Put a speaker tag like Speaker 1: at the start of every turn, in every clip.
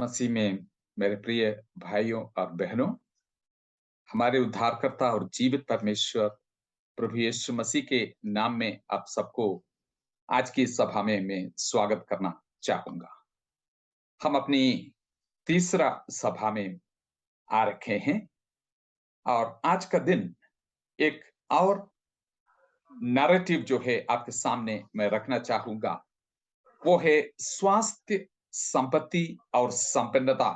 Speaker 1: मसीह में मेरे प्रिय भाइयों और बहनों, हमारे उद्धारकर्ता और जीवित परमेश्वर प्रभु यीशु मसीह के नाम में आप सबको आज की इस सभा में मैं स्वागत करना चाहूंगा। हम अपनी तीसरा सभा में आ रखे हैं और आज का दिन एक और नैरेटिव जो है आपके सामने मैं रखना चाहूंगा। वो है स्वास्थ्य, संपत्ति और संपन्नता।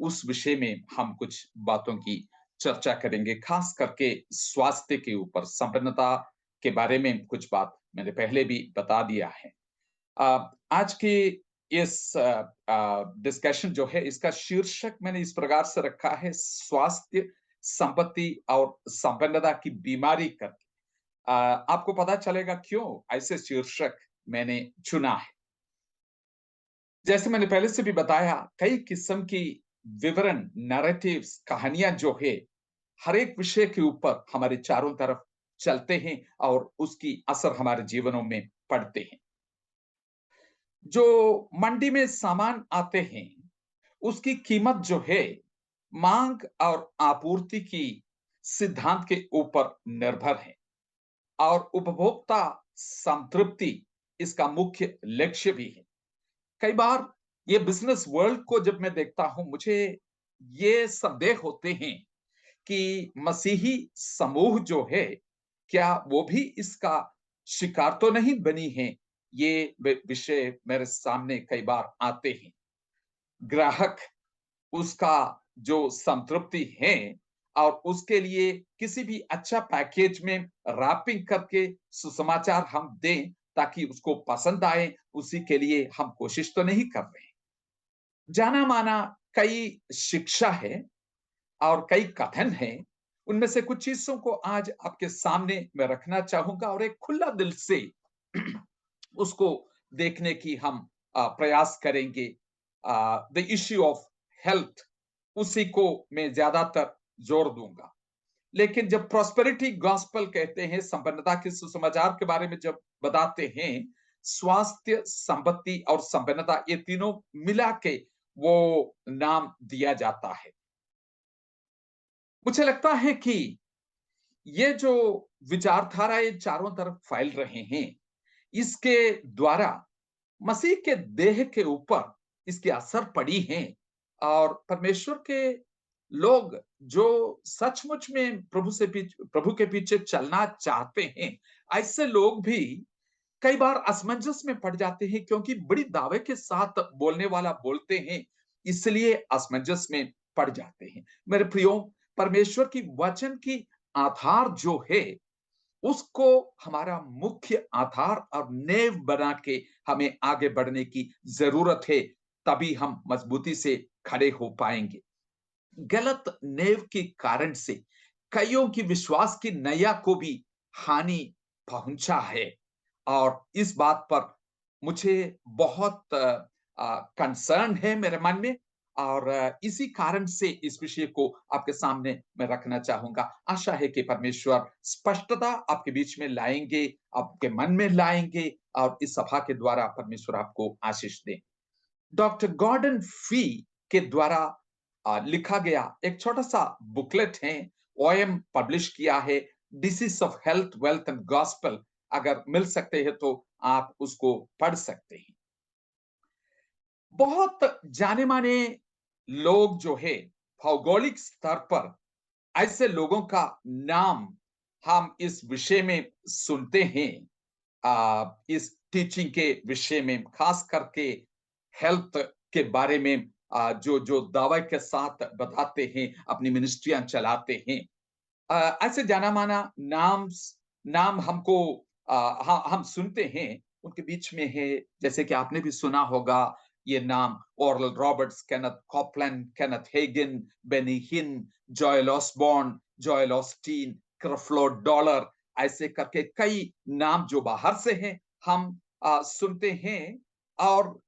Speaker 1: उस विषय में हम कुछ बातों की चर्चा करेंगे, खास करके स्वास्थ्य के ऊपर। संपन्नता के बारे में कुछ बात मैंने पहले भी बता दिया है। आज की इस डिस्कशन जो है, इसका शीर्षक मैंने इस प्रकार से रखा है, स्वास्थ्य, संपत्ति और संपन्नता की बीमारी करके। आपको पता चलेगा क्यों ऐसे शीर्षक मैंने चुना है। जैसे मैंने पहले से भी बताया, कई किस्म की विवरण, नैरेटिव्स, कहानियां जो है हर एक विषय के ऊपर हमारे चारों तरफ चलते हैं और उसकी असर हमारे जीवनों में पड़ते हैं। जो मंडी में सामान आते हैं, उसकी कीमत जो है मांग और आपूर्ति की सिद्धांत के ऊपर निर्भर है और उपभोक्ता संतृप्ति इसका मुख्य लक्ष्य भी है। कई बार ये बिजनेस वर्ल्ड को जब मैं देखता हूं, मुझे ये संदेह होते हैं कि मसीही समूह जो है, क्या वो भी इसका शिकार तो नहीं बनी है। ये विषय मेरे सामने कई बार आते हैं। ग्राहक उसका जो संतृप्ति है और उसके लिए किसी भी अच्छा पैकेज में रैपिंग करके सुसमाचार हम दें ताकि उसको पसंद आए, उसी के लिए हम कोशिश तो नहीं कर रहे हैं। जाना माना कई शिक्षा है और कई कथन हैं। उनमें से कुछ चीजों को आज आपके सामने मैं रखना चाहूंगा और एक खुला दिल से उसको देखने की हम प्रयास करेंगे। द इश्यू ऑफ हेल्थ, उसी को मैं ज्यादातर जोर दूंगा। लेकिन जब प्रॉस्पेरिटी गॉस्पेल कहते हैं, संपन्नता के सुसमाचार के बारे में जब बताते हैं, स्वास्थ्य, संपत्ति और संपन्नता, ये तीनों मिला के वो नाम दिया जाता है। मुझे लगता है कि ये जो विचारधाराएं चारों तरफ फैल रहे हैं, इसके द्वारा मसीह के देह के ऊपर इसकी असर पड़ी है। और परमेश्वर के लोग जो सचमुच में प्रभु के पीछे चलना चाहते हैं, ऐसे लोग भी कई बार असमंजस में पड़ जाते हैं, क्योंकि बड़ी दावे के साथ बोलने वाला बोलते हैं, इसलिए असमंजस में पड़ जाते हैं। मेरे प्रियो, परमेश्वर की वचन की आधार जो है, उसको हमारा मुख्य आधार और नेव बना के हमें आगे बढ़ने की जरूरत है। तभी हम मजबूती से खड़े हो पाएंगे। गलत नेव के कारण से कईयों की विश्वास की नैया को भी हानि पहुंचा है और इस बात पर मुझे बहुत कंसर्न है मेरे मन में। और इसी कारण से इस विषय को आपके सामने मैं रखना चाहूंगा। आशा है कि परमेश्वर स्पष्टता आपके बीच में लाएंगे, आपके मन में लाएंगे और इस सभा के द्वारा परमेश्वर आपको आशीष दे। डॉक्टर गॉर्डन फी के द्वारा लिखा गया एक छोटा सा बुकलेट है, ओएम पब्लिश किया है, disease of health, wealth and gospel. अगर मिल सकते हैं तो आप उसको पढ़ सकते हैं। बहुत जाने माने लोग जो है भौगोलिक स्तर पर, ऐसे लोगों का नाम हम इस विषय में सुनते हैं। इस टीचिंग के विषय में, खास करके हेल्थ के बारे में, जो जो दावा के साथ बताते हैं, अपनी मिनिस्ट्रियां चलाते हैं। ऐसे जाना माना नाम हमको हम सुनते हैं। उनके बीच में है, जैसे कि आपने भी सुना होगा ये नाम, Oral Roberts, Kenneth Copeland, Kenneth Hagin, Benny Hinn, Joel Osborne, Joel Osteen, Creflo Dollar, ऐसे करके कई नाम जो बाहर से हैं हम सुनते हैं। और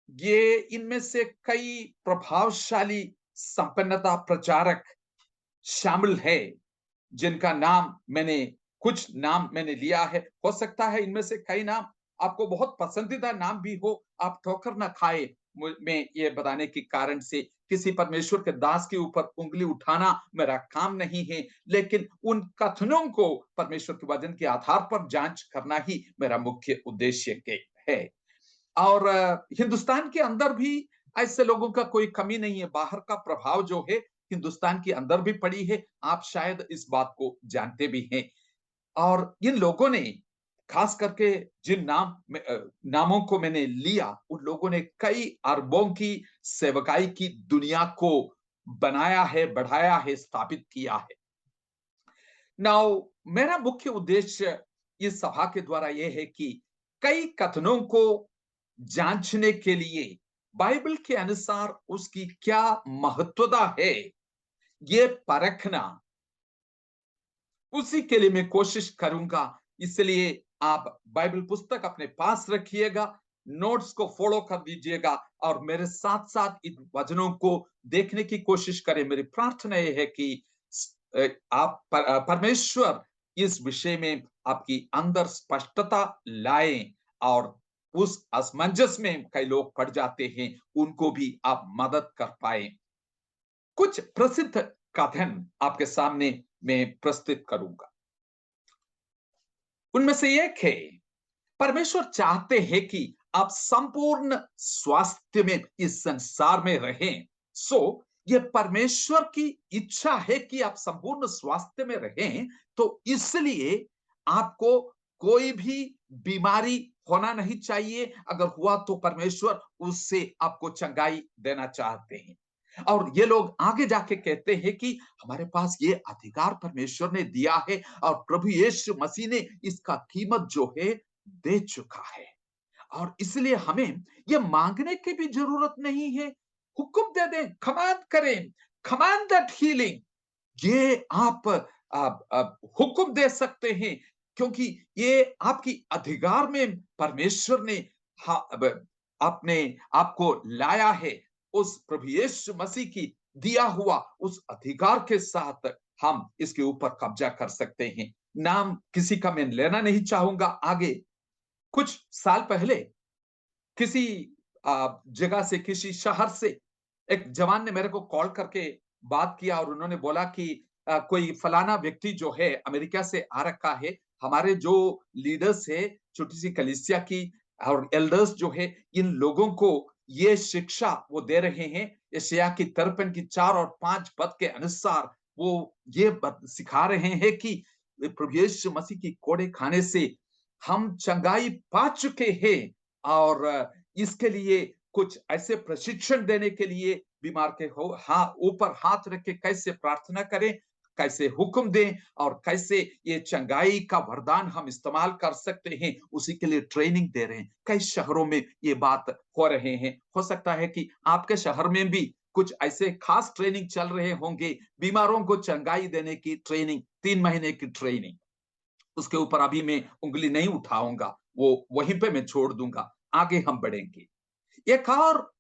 Speaker 1: ये इनमें से कई प्रभावशाली संपन्नता प्रचारक शामिल है, जिनका नाम मैंने कुछ नाम मैंने लिया है। हो सकता है इनमें से कई नाम आपको बहुत पसंदीदा नाम भी हो, आप ठोकर ना खाए। में ये बताने के कारण से किसी परमेश्वर के दास के ऊपर उंगली उठाना मेरा काम नहीं है, लेकिन उन कथनों को परमेश्वर के वचन के आधार पर जांच करना ही मेरा मुख्य उद्देश्य के है। और हिंदुस्तान के अंदर भी ऐसे लोगों का कोई कमी नहीं है। बाहर का प्रभाव जो है हिंदुस्तान के अंदर भी पड़ी है। आप शायद इस बात को जानते भी हैं। और इन लोगों ने खास करके जिन नामों को मैंने लिया, उन लोगों ने कई अरबों की सेवकाई की दुनिया को बनाया है, बढ़ाया है, स्थापित किया है। नाउ मेरा मुख्य उद्देश्य इस सभा के द्वारा यह है कि कई कथनों को जांचने के लिए बाइबल के अनुसार उसकी क्या महत्वता है, ये परखना, उसी के लिए मैं कोशिश करूंगा। इसलिए आप बाइबल पुस्तक अपने पास रखिएगा, नोट्स को फॉलो कर दीजिएगा और मेरे साथ साथ इन वचनों को देखने की कोशिश करें। मेरी प्रार्थना यह है कि आप परमेश्वर इस विषय में आपकी अंदर स्पष्टता लाएं और उस असमंजस में कई लोग पड़ जाते हैं, उनको भी आप मदद कर पाए। कुछ प्रसिद्ध कथन आपके सामने मैं प्रस्तुत करूंगा। उनमें से एक है, परमेश्वर चाहते हैं कि आप संपूर्ण स्वास्थ्य में इस संसार में रहें। सो ये परमेश्वर की इच्छा है कि आप संपूर्ण स्वास्थ्य में रहें, तो इसलिए आपको कोई भी बीमारी होना नहीं चाहिए। अगर हुआ तो परमेश्वर उससे आपको चंगाई देना चाहते हैं। और ये लोग आगे जाके कहते हैं कि हमारे पास ये अधिकार परमेश्वर ने दिया है और प्रभु यीशु मसीह ने इसका कीमत जो है दे चुका है, और इसलिए हमें ये मांगने की भी जरूरत नहीं है। हुक्म दे दें, कमांड करें, कमांड दैट हीलिंग। ये आप हुक्म दे सकते हैं, क्योंकि ये आपकी अधिकार में परमेश्वर ने अपने आपको लाया है। उस प्रभु यीशु मसीह की दिया हुआ उस अधिकार के साथ हम इसके ऊपर कब्जा कर सकते हैं। नाम किसी का मैं लेना नहीं चाहूंगा। आगे कुछ साल पहले किसी जगह से, किसी शहर से एक जवान ने मेरे को कॉल करके बात किया और उन्होंने बोला कि कोई फलाना व्यक्ति जो है अमेरिका से आ रखा है, हमारे जो लीडर्स है छोटी सी कलीसिया की और एल्डर्स जो है, इन लोगों को ये शिक्षा वो दे रहे हैं, यशायाह की 53 की 4 और 5 पद के अनुसार वो ये सिखा रहे हैं कि प्रभु यीशु मसीह की कोड़े खाने से हम चंगाई पा चुके हैं। और इसके लिए कुछ ऐसे प्रशिक्षण देने के लिए बीमार के हो ऊपर हाथ रख के कैसे प्रार्थना करें, कैसे हुक्म दें और कैसे ये चंगाई का वरदान हम इस्तेमाल कर सकते हैं, उसी के लिए ट्रेनिंग दे रहे हैं। कई शहरों में ये बात हो रहे हैं। हो सकता है कि आपके शहर में भी कुछ ऐसे खास ट्रेनिंग चल रहे होंगे, बीमारों को चंगाई देने की ट्रेनिंग, 3 महीने की ट्रेनिंग। उसके ऊपर अभी मैं उंगली नहीं उठाऊंगा, वो वहीं पे मैं छोड़ दूंगा। आगे हम बढ़ेंगे। एक और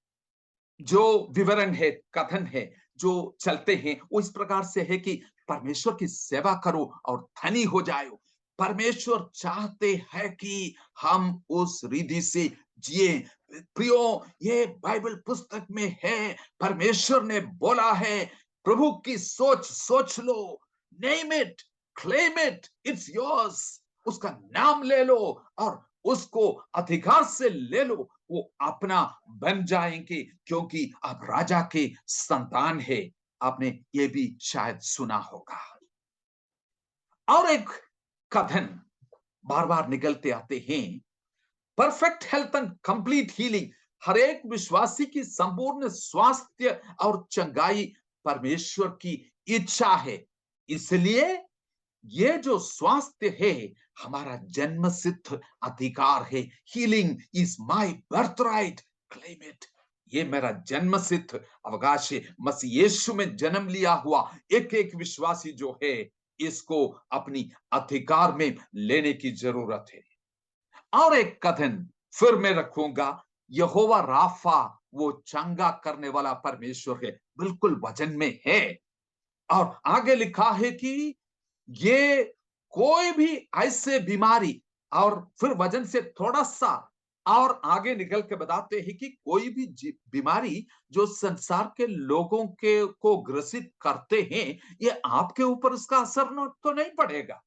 Speaker 1: जो विवरण है, कथन है जो चलते हैं, वो इस प्रकार से है कि परमेश्वर की सेवा करो और धनी हो जाओ। परमेश्वर चाहते हैं कि हम उस रिधि से जिए। प्रियो, ये बाइबल पुस्तक में है, परमेश्वर ने बोला है, प्रभु की सोच सोच लो, name it, claim it, it's yours. उसका नाम ले लो और उसको अधिकार से ले लो, वो अपना बन जाएंगे, क्योंकि आप राजा के संतान है। आपने ये भी शायद सुना होगा। और एक कथन बार बार निकलते आते हैं, perfect health and complete healing. हर एक विश्वासी की संपूर्ण स्वास्थ्य और चंगाई परमेश्वर की इच्छा है। इसलिए ये जो स्वास्थ्य है हमारा जन्म सिद्ध अधिकार है। Healing is my birthright, claim it. ये मेरा जन्म सिद्ध अवकाश है। मसीह यीशु में जन्म लिया हुआ एक एक विश्वासी जो है, इसको अपनी अधिकार में लेने की जरूरत है। और एक कथन फिर मैं रखूंगा, यहोवा राफा, वो चंगा करने वाला परमेश्वर है, बिल्कुल वचन में है। और आगे लिखा है कि ये कोई भी ऐसे बीमारी, और फिर वजन से थोड़ा सा और आगे निकल के बताते हैं कि कोई भी बीमारी जो संसार के लोगों के को ग्रसित करते हैं, ये आपके ऊपर उसका असर तो नहीं पड़ेगा।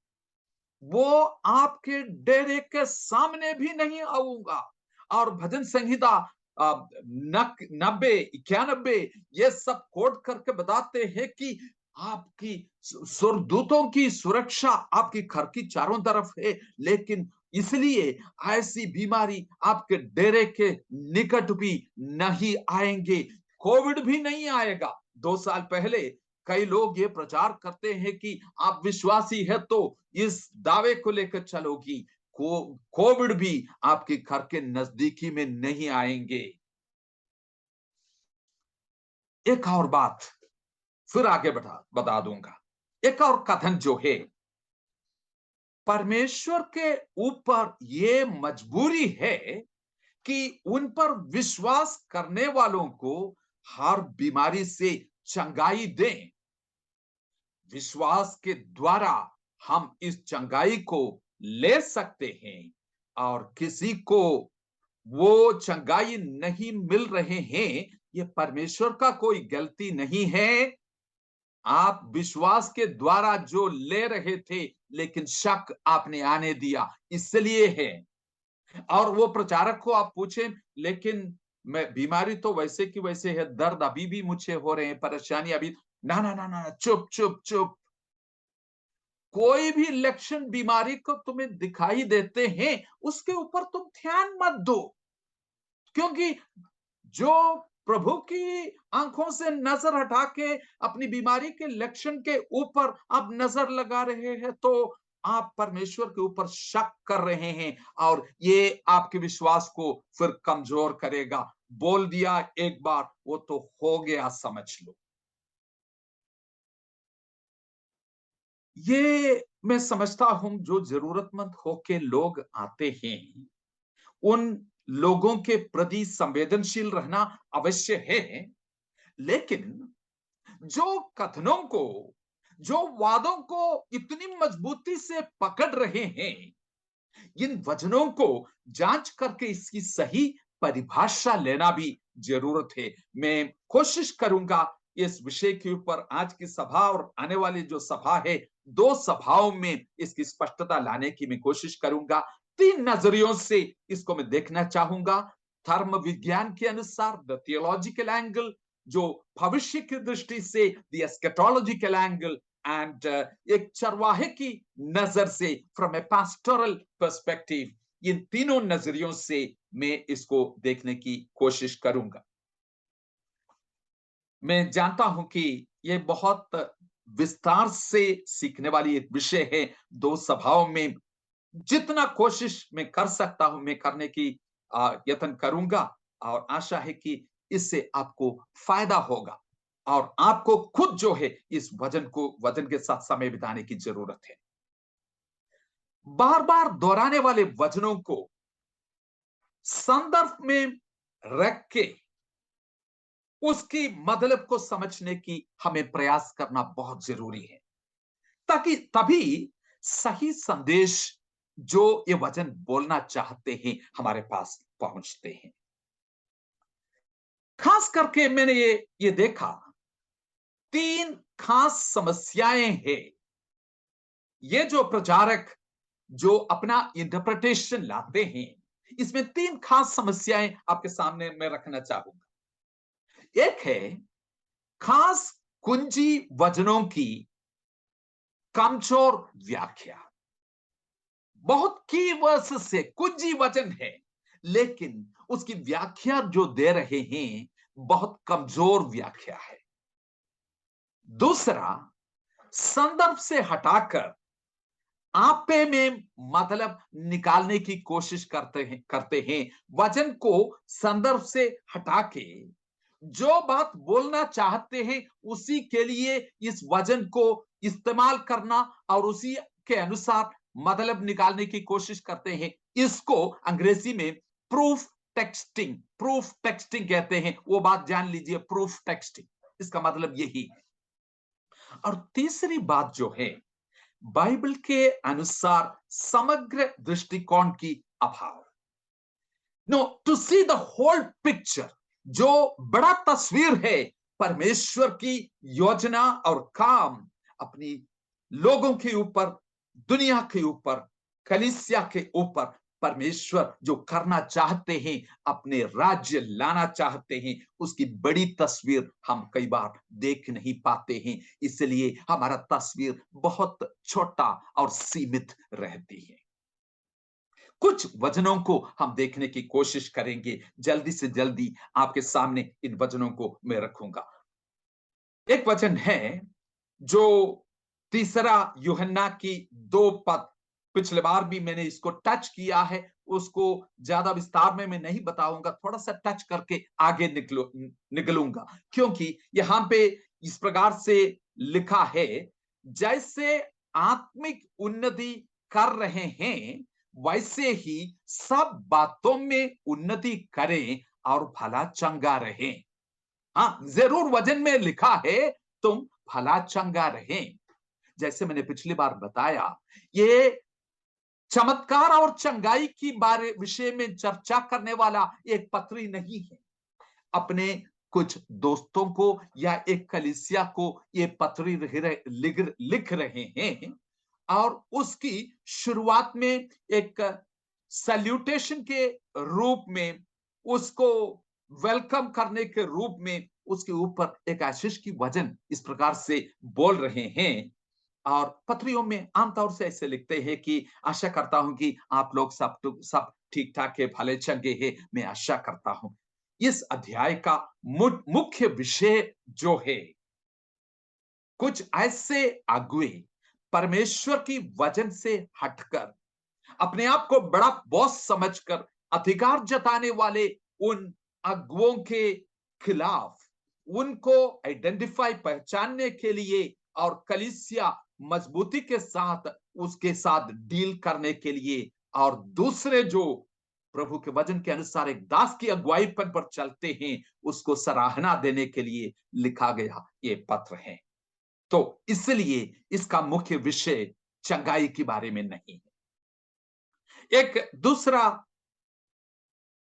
Speaker 1: वो आपके डेरे के सामने भी नहीं आऊंगा। और भजन संहिता 90 91 ये सब कोट करके बताते हैं कि आपकी स्वर्गदूतों की सुरक्षा आपकी घर की चारों तरफ है, लेकिन इसलिए ऐसी बीमारी आपके डेरे के निकट भी नहीं आएंगे। कोविड भी नहीं आएगा। 2 साल पहले कई लोग ये प्रचार करते हैं कि आप विश्वासी है तो इस दावे को लेकर चलोगी, कोविड भी आपके घर के नजदीकी में नहीं आएंगे। एक और बात फिर आगे बता दूंगा। एक और कथन जो है, परमेश्वर के ऊपर ये मजबूरी है कि उन पर विश्वास करने वालों को हर बीमारी से चंगाई दें। विश्वास के द्वारा हम इस चंगाई को ले सकते हैं। और किसी को वो चंगाई नहीं मिल रहे हैं, ये परमेश्वर का कोई गलती नहीं है। आप विश्वास के द्वारा जो ले रहे थे, लेकिन शक आपने आने दिया, इसलिए है। और वो प्रचारक को आप पूछें, लेकिन मैं बीमारी तो वैसे की वैसे है, दर्द अभी भी मुझे हो रहे हैं, परेशानी अभी। ना ना ना ना, चुप चुप चुप। कोई भी लक्षण बीमारी को तुम्हें दिखाई देते हैं, उसके ऊपर तुम ध्यान मत दो। क्योंकि जो प्रभु की आंखों से नजर हटा के अपनी बीमारी के लक्षण के ऊपर आप नजर लगा रहे हैं, तो आप परमेश्वर के ऊपर शक कर रहे हैं, और ये आपके विश्वास को फिर कमजोर करेगा। बोल दिया एक बार, वो तो हो गया समझ लो। ये मैं समझता हूं, जो जरूरतमंद होके लोग आते हैं, उन लोगों के प्रति संवेदनशील रहना अवश्य है। लेकिन जो कथनों को, जो वादों को इतनी मजबूती से पकड़ रहे हैं, इन वचनों को जांच करके इसकी सही परिभाषा लेना भी जरूरत है। मैं कोशिश करूंगा इस विषय के ऊपर आज की सभा और आने वाली जो सभा है, 2 सभाओं में इसकी स्पष्टता लाने की मैं कोशिश करूंगा। 3 नजरियों से इसको मैं देखना चाहूंगा। धर्म विज्ञान के अनुसार द थियोलॉजिकल एंगल, जो भविष्य की दृष्टि से द एस्केटोलॉजिकल एंगल, एंड एक चरवाहे की नजर से फ्रॉम ए पास्टोरल पर्सपेक्टिव। इन तीनों नजरियों से मैं इसको देखने की कोशिश करूंगा। मैं जानता हूं कि ये बहुत विस्तार से सीखने वाली एक विषय है। 2 सभाओं में जितना कोशिश मैं कर सकता हूं, मैं करने की यत्न करूंगा, और आशा है कि इससे आपको फायदा होगा, और आपको खुद जो है इस वचन के साथ समय बिताने की जरूरत है। बार बार दोहराने वाले वचनों को संदर्भ में रख के उसकी मतलब को समझने की हमें प्रयास करना बहुत जरूरी है, ताकि तभी सही संदेश जो ये वचन बोलना चाहते हैं हमारे पास पहुंचते हैं। खास करके मैंने ये देखा, 3 खास समस्याएं हैं। ये जो प्रचारक जो अपना इंटरप्रिटेशन लाते हैं, इसमें 3 खास समस्याएं आपके सामने मैं रखना चाहूंगा। एक है खास कुंजी वचनों की कमजोर व्याख्या। बहुत की वर्स से कुंजी वचन है, लेकिन उसकी व्याख्या जो दे रहे हैं, बहुत कमजोर व्याख्या है। दूसरा, संदर्भ से हटाकर आपे में मतलब निकालने की कोशिश करते हैं। वचन को संदर्भ से हटा के जो बात बोलना चाहते हैं, उसी के लिए इस वचन को इस्तेमाल करना, और उसी के अनुसार मतलब निकालने की कोशिश करते हैं। इसको अंग्रेजी में प्रूफ टेक्सटिंग कहते हैं। वो बात जान लीजिए, प्रूफ टेक्सटिंग, इसका मतलब यही है। और तीसरी बात जो है, बाइबल के अनुसार समग्र दृष्टिकोण की अभाव। No, to see the whole picture, जो बड़ा तस्वीर है परमेश्वर की योजना और काम अपनी लोगों के ऊपर, दुनिया के ऊपर, कलीसिया के ऊपर परमेश्वर जो करना चाहते हैं, अपने राज्य लाना चाहते हैं, उसकी बड़ी तस्वीर हम कई बार देख नहीं पाते हैं। इसलिए हमारा तस्वीर बहुत छोटा और सीमित रहती है। कुछ वचनों को हम देखने की कोशिश करेंगे, जल्दी से जल्दी आपके सामने इन वचनों को मैं रखूंगा। एक वचन है जो तीसरा यूहन्ना की 2 पद, पिछले बार भी मैंने इसको टच किया है, उसको ज्यादा विस्तार में मैं नहीं बताऊंगा, थोड़ा सा टच करके आगे निकलूंगा, क्योंकि यहां पे इस प्रकार से लिखा है, जैसे आत्मिक उन्नति कर रहे हैं वैसे ही सब बातों में उन्नति करें और भला चंगा रहें। हाँ, जरूर वचन में लिखा है तुम भला चंगा रहें। जैसे मैंने पिछली बार बताया, ये चमत्कार और चंगाई की बारे विषय में चर्चा करने वाला एक पत्री नहीं है। अपने कुछ दोस्तों को या एक कलीसिया को ये पत्री लिख रहे हैं, और उसकी शुरुआत में एक सैल्यूटेशन के रूप में, उसको वेलकम करने के रूप में उसके ऊपर एक आशीष की वचन इस प्रकार से बोल रहे हैं। और पत्रियों में आमतौर से ऐसे लिखते हैं कि आशा करता हूं कि आप लोग सब ठीक ठाक है, भले चंगे हैं, मैं आशा करता हूं। इस अध्याय का मुख्य विषय जो है, कुछ ऐसे अगुए परमेश्वर की वचन से हटकर अपने आप को बड़ा बॉस समझकर अधिकार जताने वाले उन अगुओं के खिलाफ, उनको आइडेंटिफाई, पहचानने के लिए और कलीसिया मजबूती के साथ उसके साथ डील करने के लिए, और दूसरे जो प्रभु के वचन के अनुसार एक दास की अगुवाईपन पर चलते हैं, उसको सराहना देने के लिए लिखा गया ये पत्र है। तो इसलिए इसका मुख्य विषय चंगाई के बारे में नहीं है। एक दूसरा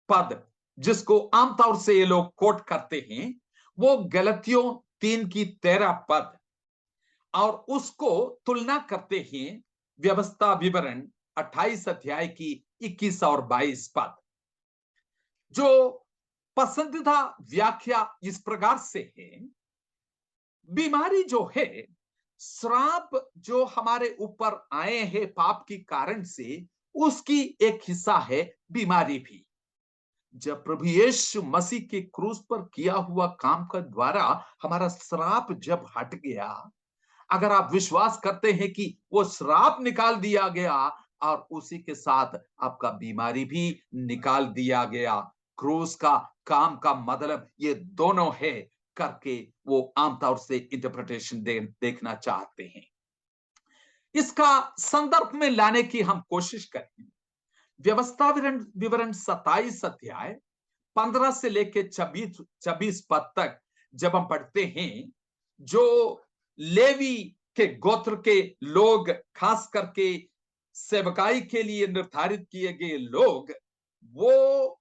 Speaker 1: पद जिसको आमतौर से ये लोग कोट करते हैं, वो गलतियों 3:13 और उसको तुलना करते हैं व्यवस्था विवरण 28 अध्याय की 21 और 22 पद। जो पसंदीदा व्याख्या इस प्रकार से है, बीमारी जो है, श्राप जो हमारे ऊपर आए हैं पाप के कारण से, उसकी एक हिस्सा है बीमारी भी। जब प्रभु यीशु मसीह के क्रूस पर किया हुआ काम का द्वारा हमारा श्राप जब हट गया, अगर आप विश्वास करते हैं कि वो श्राप निकाल दिया गया और उसी के साथ आपका बीमारी भी निकाल दिया गया, क्रूस का काम का मतलब ये दोनों है करके वो आमतौर से इंटरप्रिटेशन देखना चाहते हैं। इसका संदर्भ में लाने की हम कोशिश करें। व्यवस्था विवरण 27 अध्याय 15 से लेके 26 पद तक जब हम पढ़ते हैं, जो लेवी के गोत्र के लोग, खास करके सेवकाई के लिए निर्धारित किए गए लोग, वो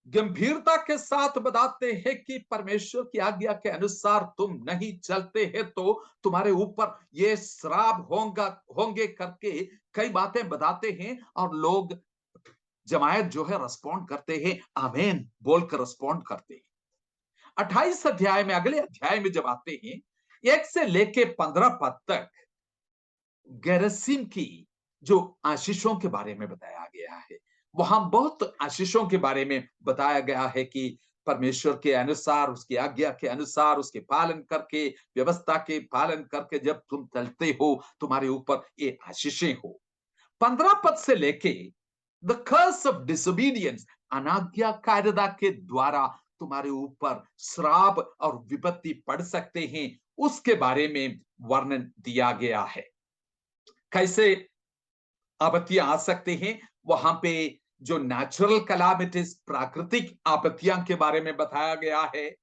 Speaker 1: गंभीरता के साथ बताते हैं कि परमेश्वर की आज्ञा के अनुसार तुम नहीं चलते हैं तो तुम्हारे ऊपर ये श्राप होंगे करके कई बातें बताते हैं, और लोग, जमायत जो है, रिस्पॉन्ड करते हैं, आमीन बोलकर रिस्पॉन्ड करते हैं। 28 अध्याय में, अगले अध्याय में जब आते हैं, 1 से लेके 15 पद तक गेरसीम की जो आशीषों के बारे में बताया गया है, वहां बहुत आशीषों के बारे में बताया गया है कि परमेश्वर के अनुसार, उसकी आज्ञा के अनुसार, उसके पालन करके, व्यवस्था के पालन करके जब तुम चलते हो, तुम्हारे ऊपर ये आशीषें हो। 15 पद से लेके द कर्स ऑफ डिसोबीडियंस, अनाज्ञाकारिता के द्वारा तुम्हारे ऊपर श्राप और विपत्ति पड़ सकते हैं, उसके बारे में वर्णन दिया गया है। कैसे आपत्तियां आ सकते हैं, वहां पे जो नेचुरल कैलामिटीज, प्राकृतिक आपत्तियां के बारे में बताया गया है,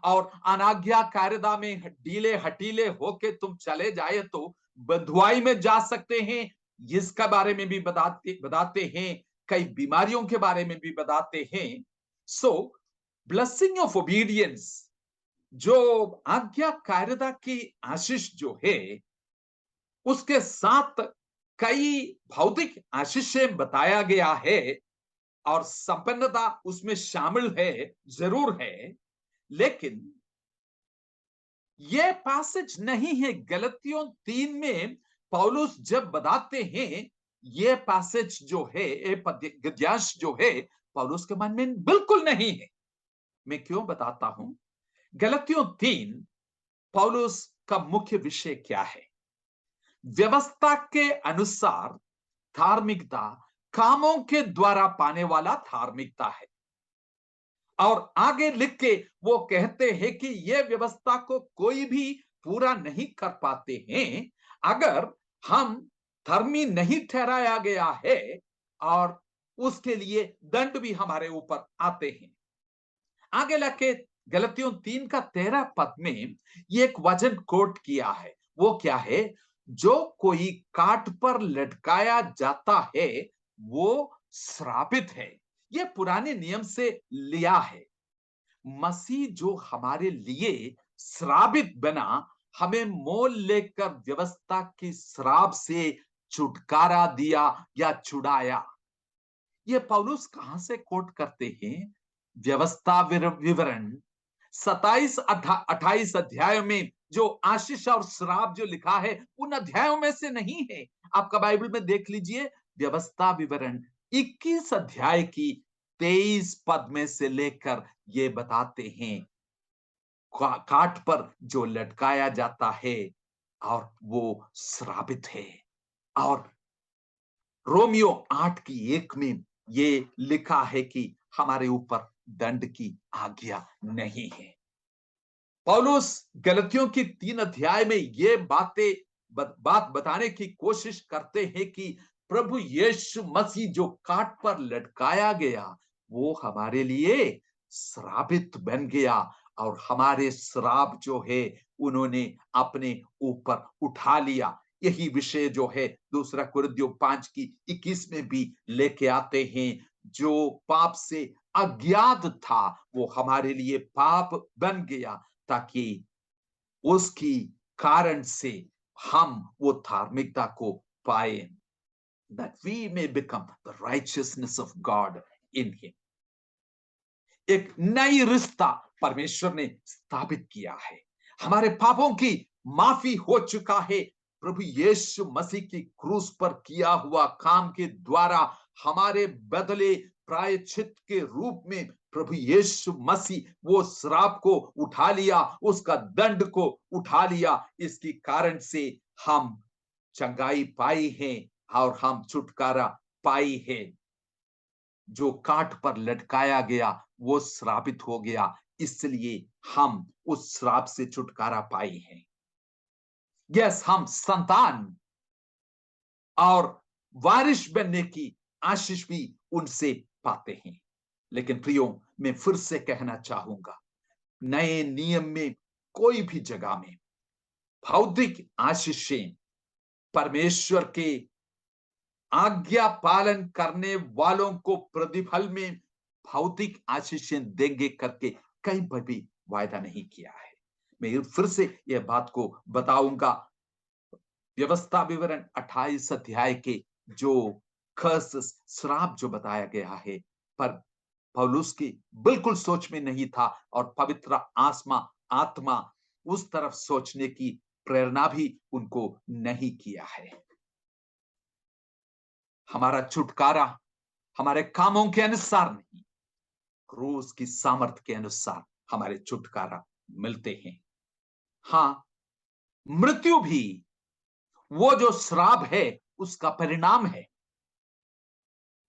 Speaker 1: और अनाज्ञाकारिता में ढीले हटीले होके तुम चले जाए तो बंधुआई में जा सकते हैं, इसका बारे में भी बताते हैं। कई बीमारियों के बारे में भी बताते हैं। सो ब्लेसिंग ऑफ ओबीडियंस, जो आज्ञाकारिता की आशीष जो है, उसके साथ कई भौतिक आशीषें बताया गया है और संपन्नता उसमें शामिल है, जरूर है। लेकिन यह पैसेज नहीं है गलतियों 3 में पौलुस जब बताते हैं। यह पैसेज जो है, गद्यांश जो है, पौलुस के मन में बिल्कुल नहीं है। मैं क्यों बताता हूं? गलतियों 3 पौलुस का मुख्य विषय क्या है? व्यवस्था के अनुसार धार्मिकता कामों के द्वारा पाने वाला धार्मिकता है। और आगे लिख के वो कहते हैं कि यह व्यवस्था को कोई भी पूरा नहीं कर पाते हैं अगर हम धर्मी नहीं ठहराया गया है, और उसके लिए दंड भी हमारे ऊपर आते हैं। आगे लगे गलतियों 3 का 13 पद में ये एक वचन कोट किया है। वो क्या है? जो कोई काट पर लटकाया जाता है वो श्रापित है। ये पुराने नियम से लिया है। मसीह जो हमारे लिए श्रापित बना, हमें मोल लेकर व्यवस्था की श्राप से छुटकारा दिया या छुड़ाया। ये पौलुस कहां से कोट करते हैं? व्यवस्था विवरण 27-28 अध्याय में जो आशीष और श्राप जो लिखा है उन अध्यायों में से नहीं है। आपका बाइबल में देख लीजिए, व्यवस्था विवरण 21 अध्याय की 23 पद में से लेकर ये बताते हैं काट पर जो लटकाया जाता है और वो श्रापित है। और रोमियो 8 की 1 में ये लिखा है कि हमारे ऊपर दंड की आज्ञा नहीं है। पौलुस गलतियों की 3 अध्याय में ये बात बताने की कोशिश करते हैं कि प्रभु यीशु मसीह जो काट पर लटकाया गया वो हमारे लिए श्रापित बन गया, और हमारे श्राप जो है उन्होंने अपने ऊपर उठा लिया। यही विषय जो है 2 कुरिन्थियों 5 की 21 में भी लेके आते हैं। जो पाप से अज्ञात था वो हमारे लिए पाप बन गया, ताकि उसकी कारण से हम वो धार्मिकता को पाए, that we may become the righteousness of God in him। एक नई रिश्ता परमेश्वर ने स्थापित किया है। हमारे पापों की माफी हो चुका है। प्रभु यीशु मसीह की क्रूस पर किया हुआ काम के द्वारा हमारे बदले प्रायश्चित के रूप में प्रभु यीशु मसीह वो श्राप को उठा लिया, उसका दंड को उठा लिया। इसकी कारण से हम चंगाई पाई है और हम छुटकारा पाई है। जो काट पर लटकाया गया वो श्रापित हो गया, इसलिए हम उस श्राप से छुटकारा पाई है। यस, हम संतान और वारिस बनने की आशीष भी उनसे पाते हैं। लेकिन प्रियो, मैं फिर से कहना चाहूंगा, नए नियम में कोई भी जगह में भौतिक आशीषें परमेश्वर के आज्ञा पालन करने वालों को प्रतिफल में भौतिक आशीषें देंगे करके कहीं पर भी वायदा नहीं किया है। मैं फिर से यह बात को बताऊंगा। व्यवस्था विवरण 28 अध्याय के जो कर्सेस, श्राप जो बताया गया है, पर पौलुस की बिल्कुल सोच में नहीं था, और पवित्र आत्मा उस तरफ सोचने की प्रेरणा भी उनको नहीं किया है। हमारा छुटकारा हमारे कामों के अनुसार नहीं, क्रूस की सामर्थ के अनुसार हमारे छुटकारा मिलते हैं। हां, मृत्यु भी वो जो श्राप है उसका परिणाम है।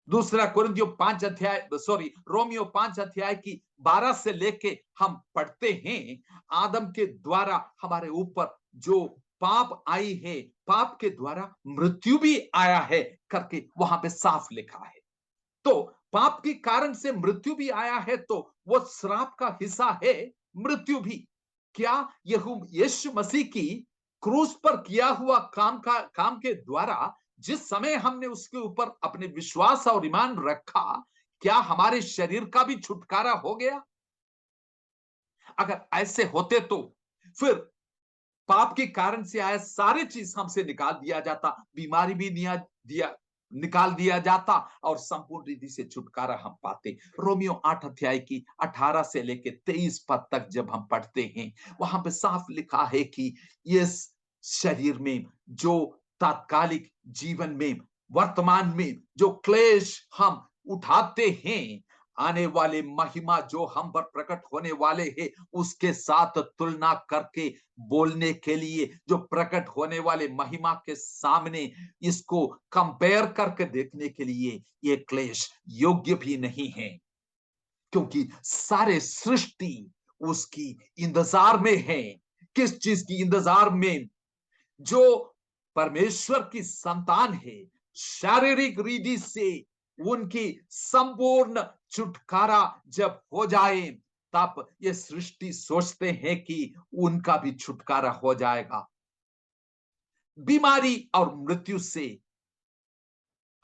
Speaker 1: 2 कुरिन्थियों 5 अध्याय रोमियो 5 अध्याय की 12 से लेके हम पढ़ते हैं, आदम के द्वारा हमारे ऊपर जो पाप आई है, पाप के द्वारा मृत्यु भी आया है करके वहां पे साफ लिखा है। तो पाप के कारण से मृत्यु भी आया है, तो वो श्राप का हिस्सा है मृत्यु भी। क्या यीशु मसीह की क्रूस पर किया हुआ काम के द्वारा जिस समय हमने उसके ऊपर अपने विश्वास और ईमान रखा, क्या हमारे शरीर का भी छुटकारा हो गया? अगर ऐसे होते तो फिर पाप के कारण से आया सारी चीज हमसे निकाल दिया जाता, बीमारी भी निकाल दिया जाता और संपूर्ण रीति से छुटकारा हम पाते। रोमियो 8 अध्याय की 18 से लेके 23 पद तक जब हम पढ़ते हैं, वहां पे साफ लिखा है कि इस शरीर में जो तात्कालिक जीवन में, वर्तमान में जो क्लेश हम उठाते हैं, आने वाले महिमा जो हम पर प्रकट होने वाले हैं उसके साथ तुलना करके बोलने के लिए, जो प्रकट होने वाले महिमा के सामने इसको कंपेयर करके देखने के लिए ये क्लेश योग्य भी नहीं है, क्योंकि सारे सृष्टि उसकी इंतजार में है। किस चीज की इंतजार में? जो परमेश्वर की संतान है, शारीरिक रीति से उनकी संपूर्ण छुटकारा जब हो जाए, तब ये सृष्टि सोचते हैं कि उनका भी छुटकारा हो जाएगा। बीमारी और मृत्यु से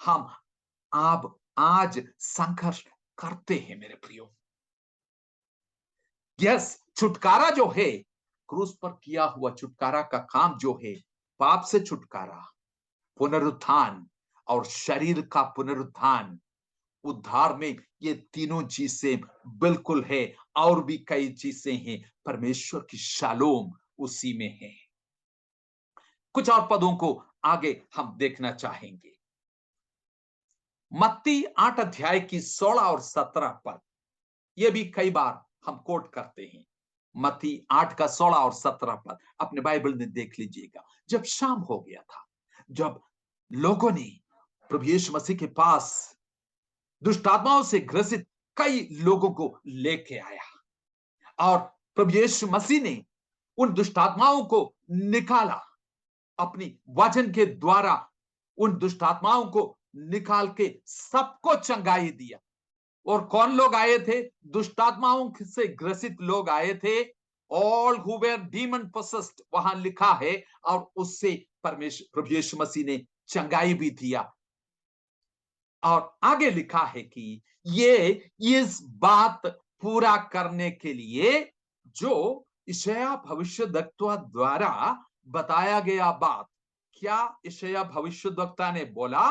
Speaker 1: हम अब आज संघर्ष करते हैं मेरे प्रियो। यस, छुटकारा जो है, क्रूस पर किया हुआ छुटकारा का काम जो है, पाप से छुटकारा, पुनरुत्थान और शरीर का पुनरुत्थान, उद्धार में ये तीनों चीजें बिल्कुल है। और भी कई चीजें हैं, परमेश्वर की शालोम उसी में है। कुछ और पदों को आगे हम देखना चाहेंगे। मत्ती 8 अध्याय की 16 और 17 पद, ये भी कई बार हम कोट करते हैं। मत्ती 8 का 16 और 17 पद अपने बाइबल में देख लीजिएगा। जब शाम हो गया था, जब लोगों ने प्रभु यीशु मसीह के पास दुष्ट आत्माओं से ग्रसित कई लोगों को लेके आया और प्रभु यीशु मसीह ने उन दुष्ट आत्माओं को निकाला, अपनी वचन के द्वारा उन दुष्ट आत्माओं को निकाल के सबको चंगाई दिया। और कौन लोग आए थे? दुष्ट आत्माओं से ग्रसित लोग आए थे, all who were demon possessed, वहां लिखा है। और उससे परमेश्वर प्रभु यीशु मसीह ने चंगाई भी दिया। और आगे लिखा है कि ये इस बात पूरा करने के लिए जो यशायाह भविष्यद्वक्ता द्वारा बताया गया बात। क्या यशायाह भविष्यद्वक्ता ने बोला?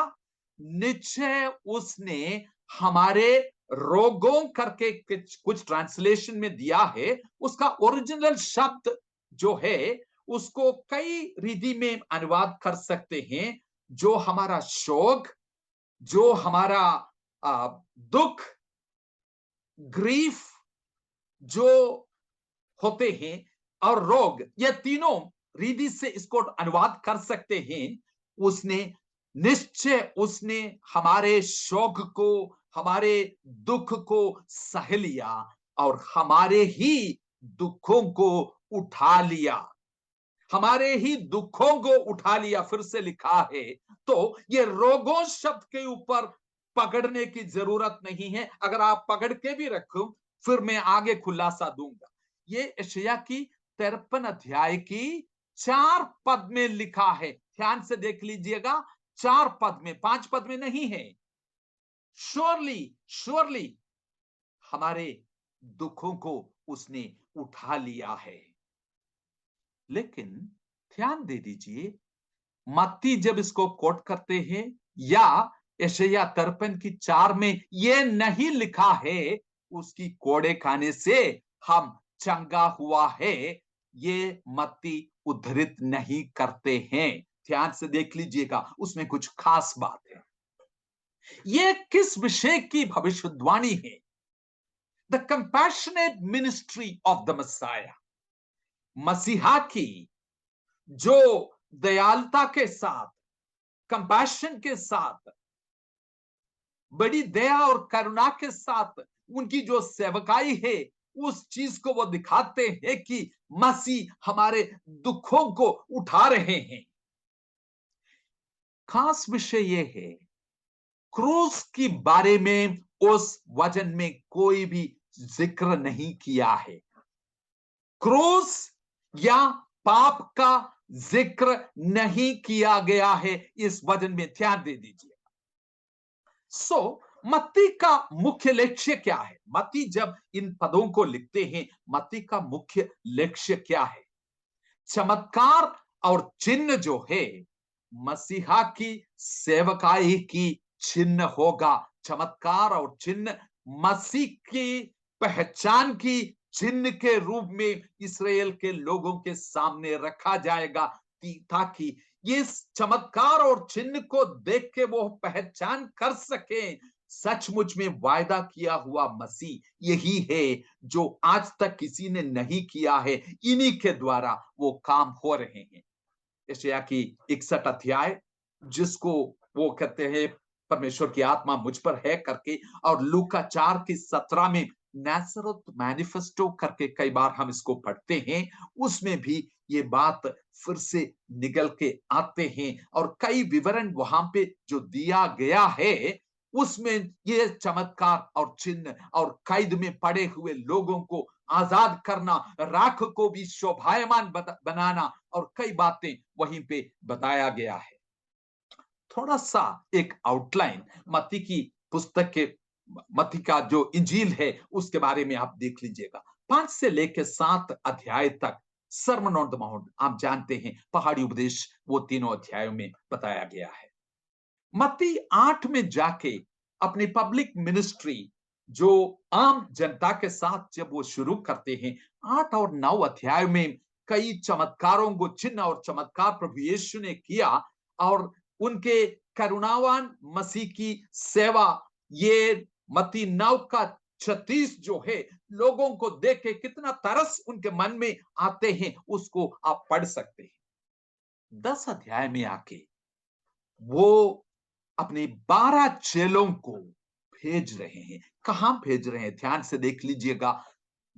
Speaker 1: निश्चय उसने हमारे रोगों करके कुछ ट्रांसलेशन में दिया है। उसका ओरिजिनल शब्द जो है उसको कई रीति में अनुवाद कर सकते हैं। जो हमारा शोक, जो हमारा दुख, ग्रीफ जो होते हैं, और रोग, ये तीनों रीति से इसको अनुवाद कर सकते हैं। उसने निश्चय उसने हमारे शोक को, हमारे दुख को सह लिया और हमारे ही दुखों को उठा लिया, हमारे ही दुखों को उठा लिया। फिर से लिखा है। तो ये रोगों शब्द के ऊपर पकड़ने की जरूरत नहीं है। अगर आप पकड़ के भी रखो, फिर मैं आगे खुलासा दूंगा। ये यशायाह की 53 अध्याय की 4 पद में लिखा है। ध्यान से देख लीजिएगा, 4 पद में, 5 पद में नहीं है। श्योरली श्योरली हमारे दुखों को उसने उठा लिया है। लेकिन ध्यान दे दीजिए, मत्ती जब इसको कोट करते हैं या यशायाह 53 की 4 में ये नहीं लिखा है उसकी कोड़े खाने से हम चंगा हुआ है, ये मत्ती उद्धृत नहीं करते हैं। ध्यान से देख लीजिएगा, उसमें कुछ खास बात है। ये किस विषय की भविष्यवाणी है? The compassionate ministry of the messiah, मसीहा की जो दयालुता के साथ, कंपैशन के साथ, बड़ी दया और करुणा के साथ उनकी जो सेवकाई है, उस चीज को वो दिखाते हैं कि मसीह हमारे दुखों को उठा रहे हैं। खास विषय यह है, क्रूस के बारे में उस वचन में कोई भी जिक्र नहीं किया है। क्रूस या पाप का जिक्र नहीं किया गया है। इस वचन में ध्यान दे दीजिए। मत्ती का मुख्य लक्ष्य क्या है? मत्ती जब इन पदों को लिखते हैं, मत्ती का मुख्य लक्ष्य क्या है? चमत्कार और चिन्ह जो है, मसीहा की सेवकाई की चिन्ह होगा। चमत्कार और चिन्ह मसीह की पहचान की चिन्ह के रूप में इसराइल के लोगों के सामने रखा जाएगा, ताकि इस चमत्कार और चिन्ह को देख के वो पहचान कर सके सचमुच में वायदा किया हुआ मसीह यही है जो आज तक किसी ने नहीं किया है। इन्हीं के द्वारा वो काम हो रहे हैं। यशायाह की 61 अध्याय, जिसको वो कहते हैं परमेश्वर की आत्मा मुझ पर है करके, और लूका 4 की 17 में नासरत मैनिफेस्टो करके कई बार हम इसको पढ़ते हैं, उसमें भी ये बात फिर से निकल के आते हैं। और कई विवरण वहां पे जो दिया गया है, उसमें ये चमत्कार और चिन्ह और कैद में पड़े हुए लोगों को आजाद करना, राख को भी शोभायमान बनाना, और कई बातें वहीं पे बताया गया है। थोड़ा सा एक आउटलाइन मत्ती की पुस्तक के, मत्ती का जो इंजील है उसके बारे में आप देख लीजिएगा। 5 से लेकर 7 अध्याय तक सरमन ऑन द माउंट, आप जानते हैं, पहाड़ी उपदेश, वो तीनों अध्यायों में बताया गया है। मत्ती 8 में जाके अपनी पब्लिक मिनिस्ट्री जो आम जनता के साथ जब वो शुरू करते हैं, 8 और 9 अध्याय में कई चमत्कारों को, चिन्ह और चमत्कार प्रभु यीशु ने किया, और उनके करुणावान मसीह की सेवा, ये मत्ती 9 का 36 जो है, लोगों को देख के कितना तरस उनके मन में आते हैं, उसको आप पढ़ सकते हैं। 10 अध्याय में आके वो अपने 12 चेलों को भेज रहे हैं। कहां भेज रहे हैं? ध्यान से देख लीजिएगा।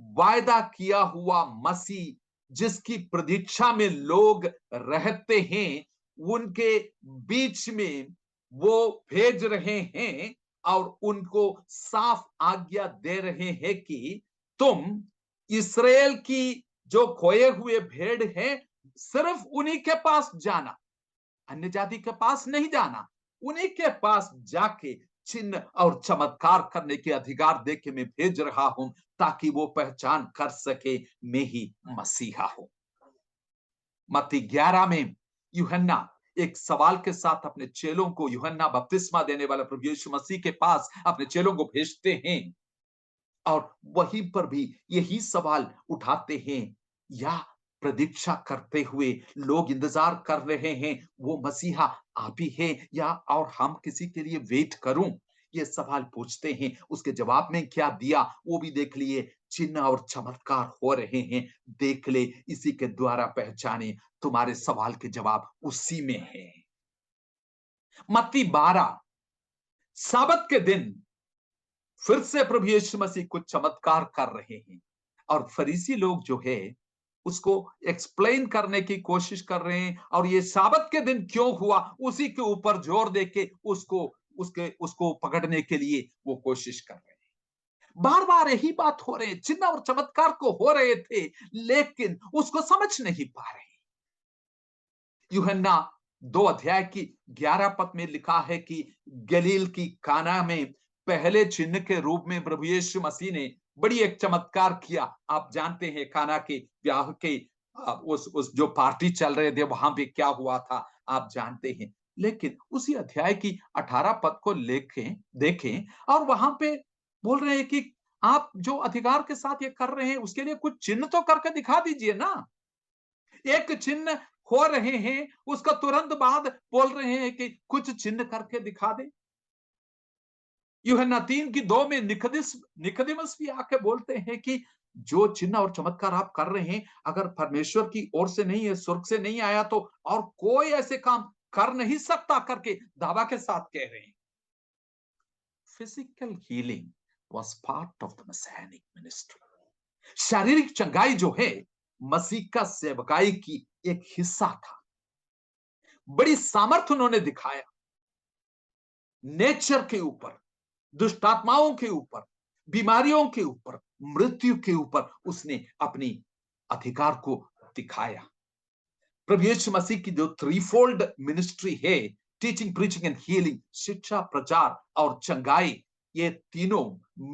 Speaker 1: वायदा किया हुआ मसीह जिसकी प्रतीक्षा में लोग रहते हैं, उनके बीच में वो भेज रहे हैं और उनको साफ आज्ञा दे रहे हैं कि तुम इसराइल की जो खोए हुए भेड़ है, सिर्फ उन्हीं के पास जाना, अन्य जाति के पास नहीं जाना। उन्हीं के पास जाके चिन्ह और चमत्कार करने के अधिकार दे के मैं भेज रहा हूं, ताकि वो पहचान कर सके मैं ही मसीहा हूं। मत्ती 11 में यूहन्ना एक सवाल के साथ अपने चेलों को, यूहन्ना बपतिस्मा देने वाला प्रभु यीशु मसीह के पास अपने चेलों को भेजते हैं, और वहीं पर भी यही सवाल उठाते हैं, या प्रतीक्षा करते हुए लोग इंतजार कर रहे हैं, वो मसीहा आप ही है, या और हम किसी के लिए वेट करूं? ये सवाल पूछते हैं। उसके जवाब में क्या दिया वो भी देख लिए। चिन्ह और चमत्कार हो रहे हैं, देख ले, इसी के द्वारा पहचाने। तुम्हारे सवाल के जवाब उसी में है। मत्ती 12, साबत के दिन फिर से प्रभु यीशु मसीह कुछ चमत्कार कर रहे हैं, और फरीसी लोग जो है उसको एक्सप्लेन करने की कोशिश कर रहे हैं, और ये साबत के दिन क्यों हुआ उसी के ऊपर जोर देके उसको पकड़ने के लिए वो कोशिश कर रहे हैं। बार बार यही बात हो रही है, चिन्ह और चमत्कार को हो रहे थे, लेकिन उसको समझ नहीं पा रहे। यूहन्ना 2 अध्याय की 11 पद में लिखा है कि गलील की काना में पहले चिन्ह के रूप में प्रभु यीशु मसीह ने बड़ी एक चमत्कार किया। आप जानते हैं काना के ब्याह के उस जो पार्टी चल रहे थे वहां पे क्या हुआ था, आप जानते हैं। लेकिन उसी अध्याय की 18 पद को देखें, और वहां पे बोल रहे हैं कि आप जो अधिकार के साथ ये कर रहे हैं, उसके लिए कुछ चिन्ह तो करके दिखा दीजिए ना। एक चिन्ह हो रहे हैं, उसका तुरंत बाद बोल रहे हैं कि कुछ चिन्ह करके दिखा दे। यूहन्ना 3 की 2 में निकोदेमुस भी आके बोलते हैं कि जो चिन्ह और चमत्कार आप कर रहे हैं, अगर परमेश्वर की ओर से नहीं है, स्वर्ग से नहीं आया, तो और कोई ऐसे काम कर नहीं सकता करके दावा के साथ कह रहे हैं। Physical healing was part of the मessianic मिनिस्ट्री। शारीरिक चंगाई जो है मसीह का सेवकाई की एक हिस्सा था। बड़ी सामर्थ उन्होंने दिखाया, नेचर के ऊपर, दुष्टात्माओं के ऊपर, बीमारियों के ऊपर, मृत्यु के ऊपर उसने अपनी अधिकार को दिखाया। प्रभु यीशु मसीह की जो थ्रीफोल्ड मिनिस्ट्री है, टीचिंग, प्रीचिंग एंड हीलिंग, शिक्षा, प्रचार और चंगाई, ये तीनों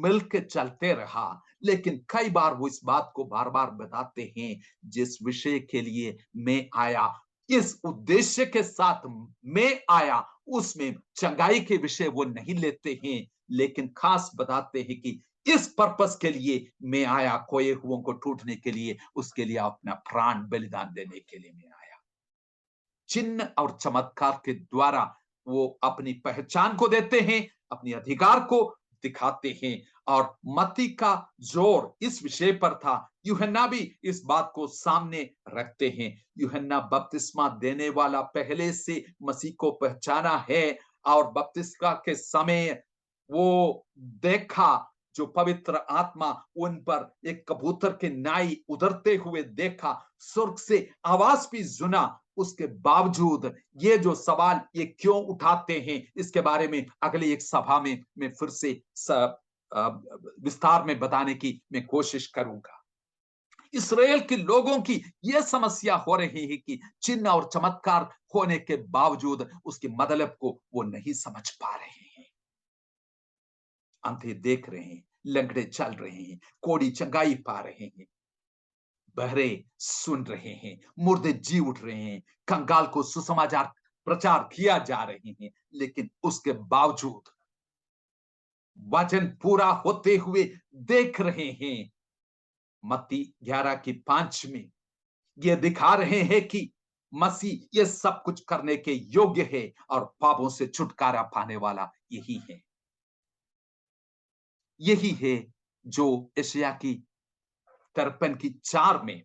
Speaker 1: मिलकर चलते रहा। लेकिन कई बार वो इस बात को बार बार बताते हैं, जिस विषय के लिए मैं आया, इस उद्देश्य के साथ मैं आया, उसमें चंगाई के विषय वो नहीं लेते हैं, लेकिन खास बताते हैं कि इस पर्पस के लिए मैं आया, खोए हुओं को ढूंढने के लिए, उसके लिए अपना प्राण बलिदान देने के लिए मैं आया। चिन्ह और चमत्कार के द्वारा वो अपनी पहचान को देते हैं, अपनी अधिकार को दिखाते हैं। और मत्ती का जोर इस विषय पर था। यूहन्ना भी इस बात को सामने रखते हैं। यूहन्ना बपतिस्मा देने वाला पहले से मसीह को पहचाना है, और बपतिस्मा के समय वो देखा, जो पवित्र आत्मा उन पर एक कबूतर के नाई उतरते हुए देखा, स्वर्ग से आवाज भी सुना। उसके बावजूद ये जो सवाल ये क्यों उठाते हैं, इसके बारे में अगली एक सभा में मैं फिर से विस्तार में बताने की मैं कोशिश करूंगा। इसराइल के लोगों की यह समस्या हो रही है कि चिन्ह और चमत्कार होने के बावजूद उसके मतलब को वो नहीं समझ पा रहे हैं। अंधे देख रहे हैं, लंगड़े चल रहे हैं, कोढ़ी चंगाई पा रहे हैं, बहरे सुन रहे हैं, मुर्दे जी उठ रहे हैं, कंगाल को सुसमाचार प्रचार किया जा रहे हैं। लेकिन उसके बावजूद वचन पूरा होते हुए देख रहे हैं। मत्ती 11 की 5 में ये दिखा रहे हैं कि मसीह ये सब कुछ करने के योग्य है, और पापों से छुटकारा पाने वाला यही है। यही है जो यशायाह की 53 की 4 में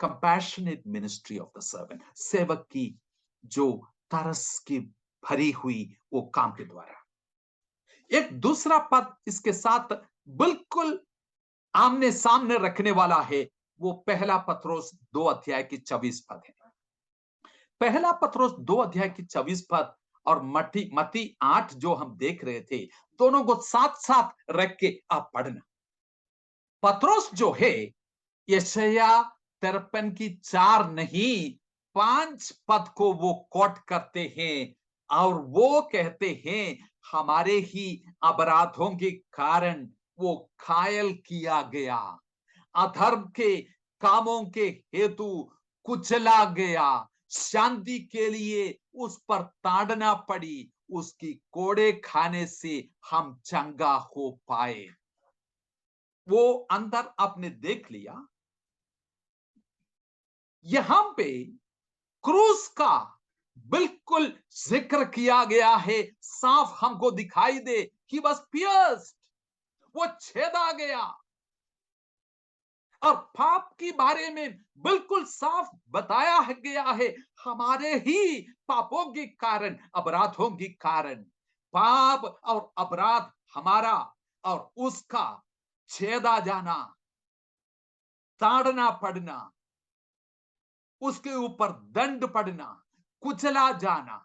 Speaker 1: compassionate ministry of the servant, सेवक की जो तरस की भरी हुई वो काम के द्वारा। एक दूसरा पद इसके साथ बिल्कुल आमने सामने रखने वाला है, वो पहला पत्रोस 2 अध्याय की 24 पद है। पहला पत्रोस 2 अध्याय की 24 पद और मत्ती 8 जो हम देख रहे थे, दोनों को साथ साथ रख के आप पढ़ना। पत्रोस जो है, यशायाह 53 की 4 नहीं, 5 पद को वो कोट करते हैं, और वो कहते हैं हमारे ही अपराधों के कारण वो घायल किया गया, अधर्म के कामों के हेतु कुचला गया, शांति के लिए उस पर ताड़ना पड़ी, उसकी कोड़े खाने से हम चंगा हो पाए। वो अंदर आपने देख लिया, यहां पे क्रूस का बिल्कुल जिक्र किया गया है, साफ हमको दिखाई दे, ही वाज पियर्स्ड, वो छेदा गया। और पाप के बारे में बिल्कुल साफ बताया गया है, हमारे ही पापों के कारण, अपराधों के कारण, पाप और अपराध हमारा और उसका छेदा जाना, ताड़ना पड़ना, उसके ऊपर दंड पड़ना, कुचला जाना,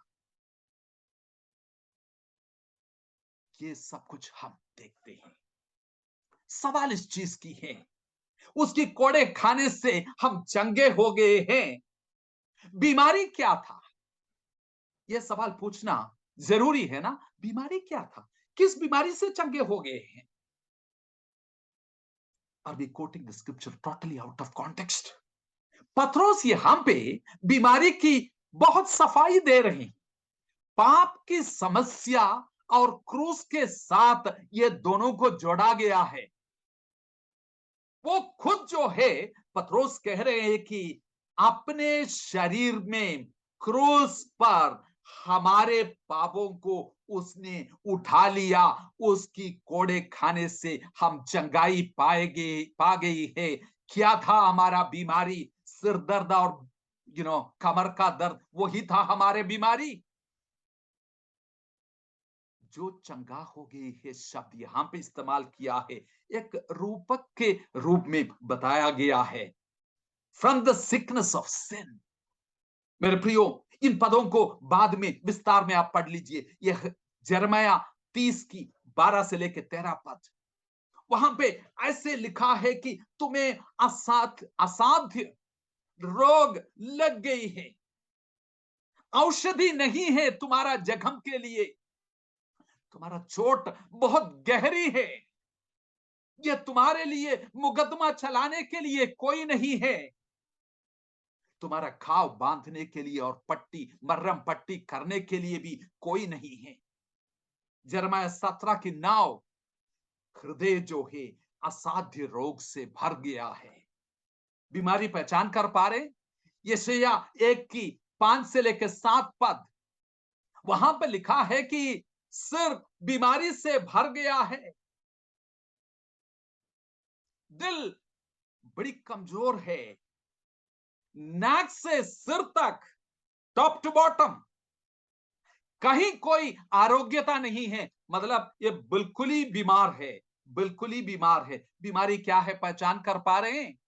Speaker 1: ये सब कुछ हम देखते हैं। सवाल इस चीज की है, उसकी कोड़े खाने से हम चंगे हो गए हैं। बीमारी क्या था, यह सवाल पूछना जरूरी है ना। बीमारी क्या था, किस बीमारी से चंगे हो गए हैं? Are we quoting the scripture totally out of context? पत्रोस यहां पे बीमारी की बहुत सफाई दे रहे हैं। पाप की समस्या और क्रूस के साथ ये दोनों को जोड़ा गया है। वो खुद जो है, पत्रोस कह रहे हैं कि अपने शरीर में क्रूस पर हमारे पापों को उसने उठा लिया, उसकी कोड़े खाने से हम चंगाई पा गई है। क्या था हमारा बीमारी? सिर दर्द और कमर का दर्द, वही था हमारे बीमारी। जो चंगा हो गई है शब्द यहां पे इस्तेमाल किया है, एक रूपक के रूप में बताया गया है, from the sickness of sin. मेरे प्रियो, इन पदों को बाद में विस्तार में आप पढ़ लीजिए। यह यिर्मयाह 30 की 12 से लेकर 13 पद, वहां पे ऐसे लिखा है कि तुम्हें असाध्य रोग लग गई है, औषधि नहीं है तुम्हारा जख्म के लिए, तुम्हारा चोट बहुत गहरी है, यह तुम्हारे लिए मुकदमा चलाने के लिए कोई नहीं है, तुम्हारा घाव बांधने के लिए और पट्टी मर्रम पट्टी करने के लिए भी कोई नहीं है। यिर्मयाह 17 की 9, हृदय जो है असाध्य रोग से भर गया है। बीमारी पहचान कर पा रहे? यशायाह 1 की 5 से लेकर 7 पद, वहां पर लिखा है कि सिर बीमारी से भर गया है, दिल बड़ी कमजोर है, नाक से सिर तक, टॉप टू बॉटम कहीं कोई आरोग्यता नहीं है। मतलब ये बिल्कुल ही बीमार है, बिल्कुल ही बीमार है। बीमारी क्या है पहचान कर पा रहे हैं?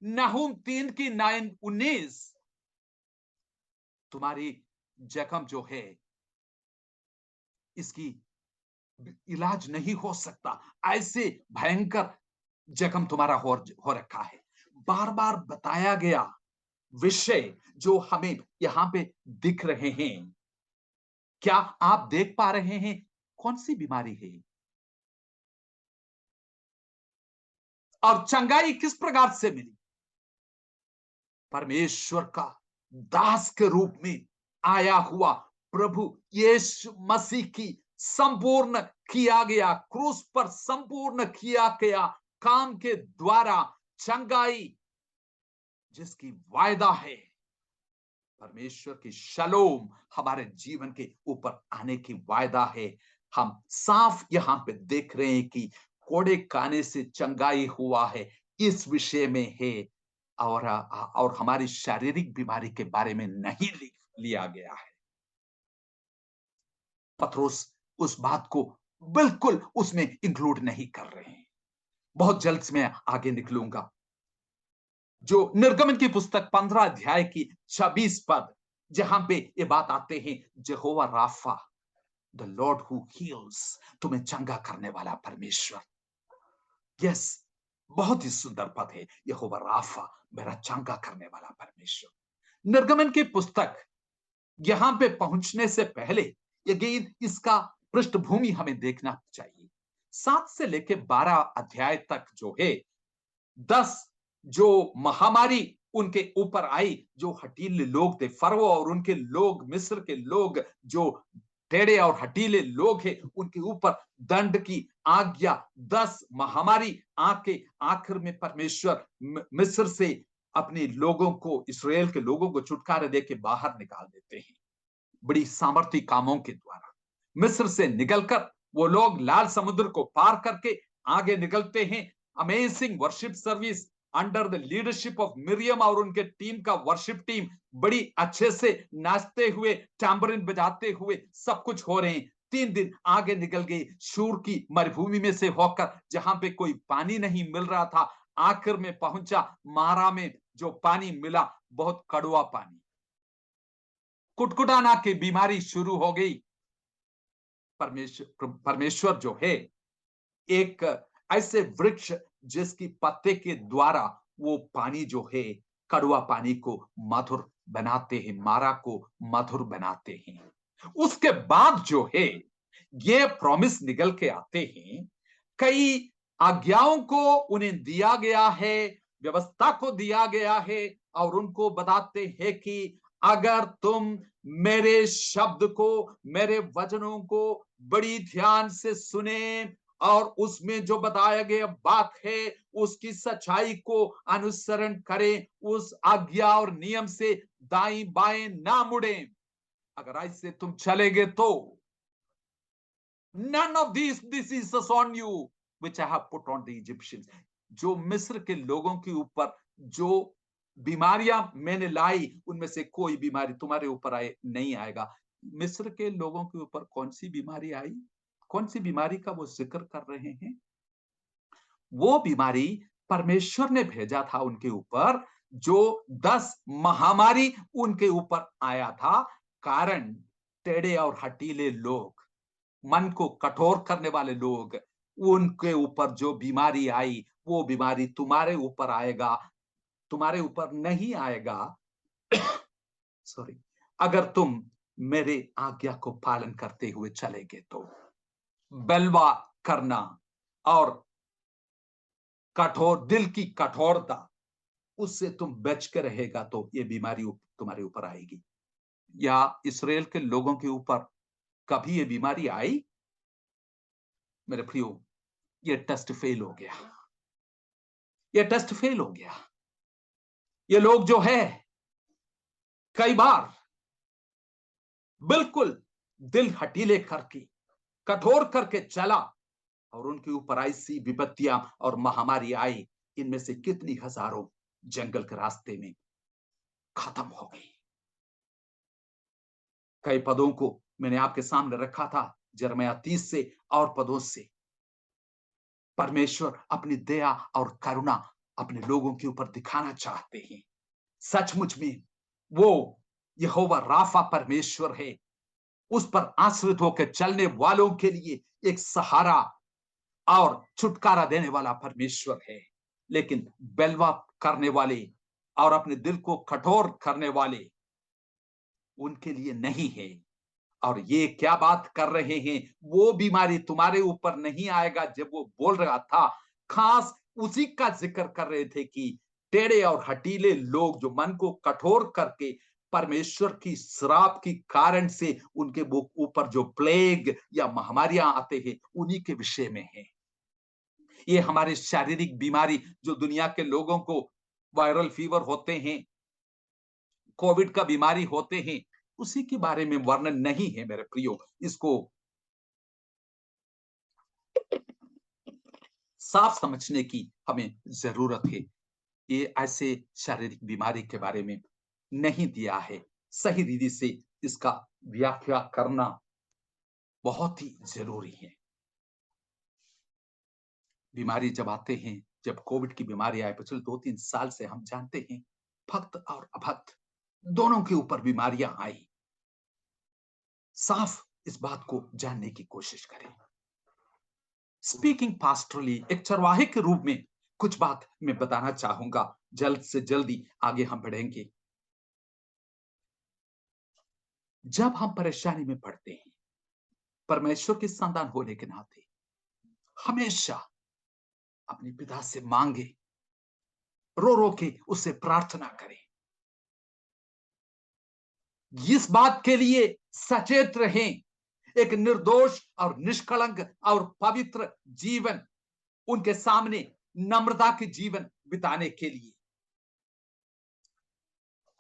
Speaker 1: नहूम 3 की 9-19, तुम्हारी जख्म जो है इसकी इलाज नहीं हो सकता, ऐसे भयंकर जख्म तुम्हारा हो रखा है। बार बार बताया गया विषय जो हमें यहां पे दिख रहे हैं, क्या आप देख पा रहे हैं कौन सी बीमारी है और चंगाई किस प्रकार से मिली? परमेश्वर का दास के रूप में आया हुआ प्रभु यीशु मसीह की संपूर्ण किया गया क्रूस पर संपूर्ण किया गया काम के द्वारा चंगाई जिसकी वायदा है, परमेश्वर की शलोम हमारे जीवन के ऊपर आने की वायदा है। हम साफ यहां पे देख रहे हैं कि कोड़े खाने से चंगाई हुआ है, इस विषय में है। और हमारी शारीरिक बीमारी के बारे में नहीं लिया गया है। पत्रोस उस बात को बिल्कुल उसमें इंक्लूड नहीं कर रहे हैं। बहुत जल्द से मैं आगे निकलूंगा। जो निर्गमन की पुस्तक 15 अध्याय की 26 पद, जहां पे ये बात आते हैं, यहोवा राफा, द लॉर्ड हु हील्स, तुम्हें चंगा करने वाला परमेश्वर। यस, बहुत ही सुंदर पद है, यहोवा राफा, मेरा चंगा करने वाला परमेश्वर। निर्गमन की पुस्तक यहां पे पहुंचने से पहले अगेन इसका पृष्ठभूमि हमें देखना चाहिए। 7 से लेकर 12 अध्याय तक जो है, 10 जो महामारी उनके ऊपर आई, जो हठीले लोग थे, फरो और उनके लोग, मिस्र के लोग जो टेढ़े और हठीले लोग हैं, उनके ऊपर दंड की आज्ञा, 10 महामारी आके आखिर में परमेश्वर मिस्र से अपने लोगों को, इस्राएल के लोगों को छुटकारा देके बाहर निकाल देते हैं बड़ी सामर्थ्य कामों के द्वारा। मिस्र से निकलकर वो लोग लाल समुद्र को पार करके आगे निकलते हैं। Amazing worship service under the leadership of Miriam और उनके टीम का वर्शिप टीम बड़ी अच्छे से नाचते हुए, टैम्बरिन बजाते हुए सब कुछ हो रहे हैं। 3 दिन आगे निकल गए, शूर की मरुभूमि में से होकर, जहां पे कोई पानी नहीं मिल रहा था, आखिर में पहुंचा मारा में। जो पानी मिला बहुत कड़वा पानी, कुटकुटाना की बीमारी शुरू हो गई। परमेश्वर जो है एक ऐसे वृक्ष जिसकी पत्ते के द्वारा वो पानी जो है कड़वा पानी को मधुर बनाते हैं, मारा को मधुर बनाते हैं। उसके बाद जो है ये प्रॉमिस निकल के आते हैं, कई आज्ञाओं को उन्हें दिया गया है, व्यवस्था को दिया गया है, और उनको बताते हैं कि अगर तुम मेरे शब्द को, मेरे वचनों को बड़ी ध्यान से सुने और उसमें जो बताया गया बात है उसकी सच्चाई को अनुसरण करें, उस आज्ञा और नियम से दाएं बाएं ना मुड़े, अगर ऐसे तुम चलेगे तो none of these diseases on you which I have put on the Egyptians, जो मिस्र के लोगों के ऊपर जो बीमारियां मैंने लाई उनमें से कोई बीमारी तुम्हारे ऊपर नहीं आएगा। मिस्र के लोगों के ऊपर कौन सी बीमारी आई? कौन सी बीमारी का वो जिक्र कर रहे हैं? वो बीमारी परमेश्वर ने भेजा था उनके ऊपर, जो 10 महामारी उनके ऊपर आया था। कारण टेढ़े और हठीले लोग, मन को कठोर करने वाले लोग, उनके ऊपर जो बीमारी आई वो बीमारी तुम्हारे ऊपर आएगा, तुम्हारे ऊपर नहीं आएगा। सॉरी, अगर तुम मेरे आज्ञा को पालन करते हुए चलेगे तो बलवा करना और कठोर दिल की कठोरता, उससे तुम बच के रहेगा तो ये बीमारी तुम्हारे ऊपर आएगी। या इसराइल के लोगों के ऊपर कभी ये बीमारी आई? मेरे प्रियो, ये टेस्ट फेल हो गया। ये टेस्ट फेल हो गया। ये लोग जो है कई बार बिल्कुल दिल हटीले करके कठोर करके चला और उनके ऊपर ऐसी विपत्तियां और महामारी आई, इनमें से कितनी हजारों जंगल के रास्ते में खत्म हो गई। कई पदों को मैंने आपके सामने रखा था, यिर्मयाह 30 से और पदों से परमेश्वर अपनी दया और करुणा अपने लोगों के ऊपर दिखाना चाहते हैं। सचमुच में वो यहोवा राफा परमेश्वर है, उस पर आश्रित होकर चलने वालों के लिए एक सहारा और छुटकारा देने वाला परमेश्वर है। लेकिन बलवा करने वाले और अपने दिल को कठोर करने वाले उनके लिए नहीं है। और ये क्या बात कर रहे हैं, वो बीमारी तुम्हारे ऊपर नहीं आएगा। जब वो बोल रहा था, खास उसी का जिक्र कर रहे थे कि टेढ़े और हटीले लोग जो मन को कठोर करके परमेश्वर की श्राप की कारण से उनके ऊपर जो प्लेग या महामारियां आते हैं, उन्हीं के विषय में है। ये हमारे शारीरिक बीमारी जो दुनिया के लोगों को वायरल फीवर होते हैं, कोविड का बीमारी होते हैं, उसी के बारे में वर्णन नहीं है मेरे प्रियो। इसको साफ समझने की हमें जरूरत है। ये ऐसे शारीरिक बीमारी के बारे में नहीं दिया है। सही रीति से इसका व्याख्या करना बहुत ही जरूरी है। बीमारी जब आते हैं, जब कोविड की बीमारी आए पिछले 2-3 साल से हम जानते हैं, भक्त और अभक्त दोनों के ऊपर बीमारियां आई। साफ इस बात को जानने की कोशिश करें। स्पीकिंग पास्टरली, एक चरवाहे के रूप में कुछ बात मैं बताना चाहूंगा। जल्द से जल्दी आगे हम बढ़ेंगे। जब हम परेशानी में पड़ते हैं, परमेश्वर के संतान होने के नाते हमेशा अपने पिता से मांगे, रो रो के उससे प्रार्थना करें। इस बात के लिए सचेत रहें, एक निर्दोष और निष्कलंक और पवित्र जीवन उनके सामने नम्रता के जीवन बिताने के लिए।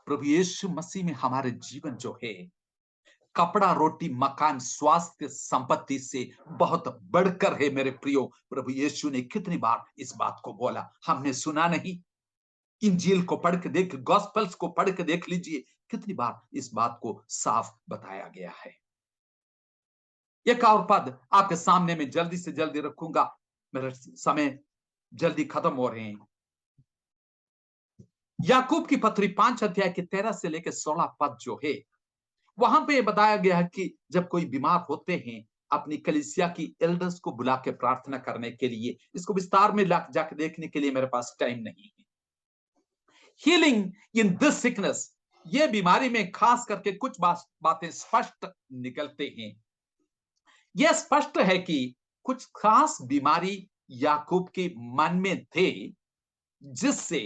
Speaker 1: प्रभु यीशु मसीह में हमारे जीवन जो है, कपड़ा, रोटी, मकान, स्वास्थ्य, संपत्ति से बहुत बढ़कर है मेरे प्रियो। प्रभु यीशु ने कितनी बार इस बात को बोला, हमने सुना नहीं? इंजील को पढ़ के देख, गॉस्पेल्स को पढ़ के देख लीजिए, कितनी बार इस बात को साफ बताया गया है। एक और पद आपके सामने में जल्दी से जल्दी रखूंगा, मेरा समय जल्दी खत्म हो रहे हैं। याकूब की पत्री 5 अध्याय के 13 से लेकर 16 पद जो है, वहां पे बताया गया है कि जब कोई बीमार होते हैं, अपनी कलीसिया की एल्डर्स को बुला के प्रार्थना करने के लिए। इसको विस्तार में जाके देखने के लिए मेरे पास टाइम नहीं है। हीलिंग इन दिस सिकनेस, ये बीमारी में खास करके कुछ बातें स्पष्ट निकलते हैं। यह स्पष्ट है कि कुछ खास बीमारी याकूब के मन में थे, जिससे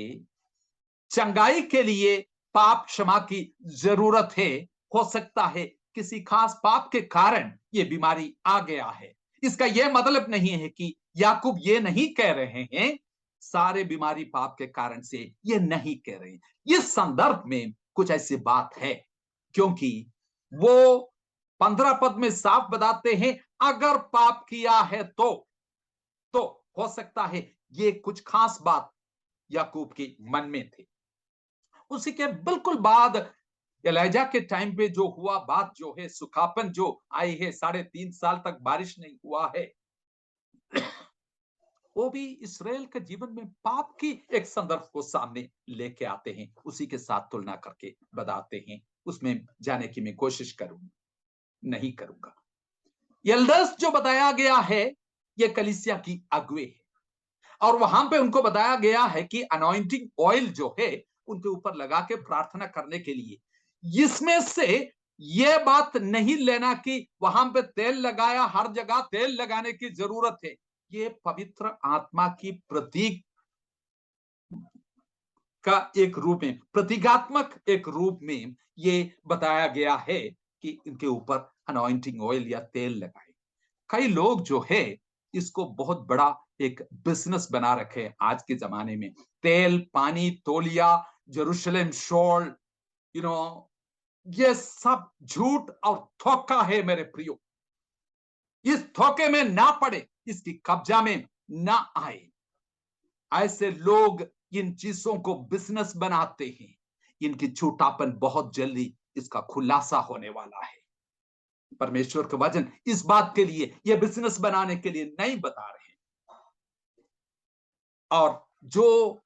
Speaker 1: चंगाई के लिए पाप क्षमा की जरूरत है। हो सकता है किसी खास पाप के कारण यह बीमारी आ गया है। इसका यह मतलब नहीं है कि याकूब ये नहीं कह रहे हैं सारे बीमारी पाप के कारण से, ये नहीं कह रहे हैं। इस संदर्भ में कुछ ऐसी बात है, क्योंकि वो 15 पद में साफ बताते हैं, अगर पाप किया है तो हो सकता है ये कुछ खास बात याकूब के मन में थे। उसी के बिल्कुल बाद एलिजा के टाइम पे जो हुआ बात जो है, सुखापन जो आई है, 3.5 साल तक बारिश नहीं हुआ है, वो भी इसराइल के जीवन में पाप की एक संदर्भ को सामने लेके आते हैं, उसी के साथ तुलना करके बताते हैं। उसमें जाने की मैं कोशिश नहीं करूंगा। एल्डर्स जो बताया गया है, ये कलीसिया की अगुवे है, और वहां पे उनको बताया गया है कि अनॉइंटिंग ऑयल जो है उनके ऊपर लगा के प्रार्थना करने के लिए। इसमें से ये बात नहीं लेना कि वहां पे तेल लगाया, हर जगह तेल लगाने की जरूरत है। ये पवित्र आत्मा की प्रतीक का एक रूप में, प्रतीकात्मक एक रूप में ये बताया गया है कि इनके ऊपर अनॉइंटिंग ऑयल या तेल लगाए। कई लोग जो है इसको बहुत बड़ा एक बिजनेस बना रखे हैं आज के जमाने में। तेल, पानी, तौलिया, जेरूशलेम शॉल, यू नो, ये सब झूठ और धोखा है मेरे प्रियो। इस धोखे में ना पड़े, इसकी कब्जा में ना आए। ऐसे लोग इन चीजों को बिजनेस बनाते हैं। इनकी झूठापन बहुत जल्दी इसका खुलासा होने वाला है। परमेश्वर के वचन इस बात के लिए, यह बिजनेस बनाने के लिए नहीं बता रहे। और जो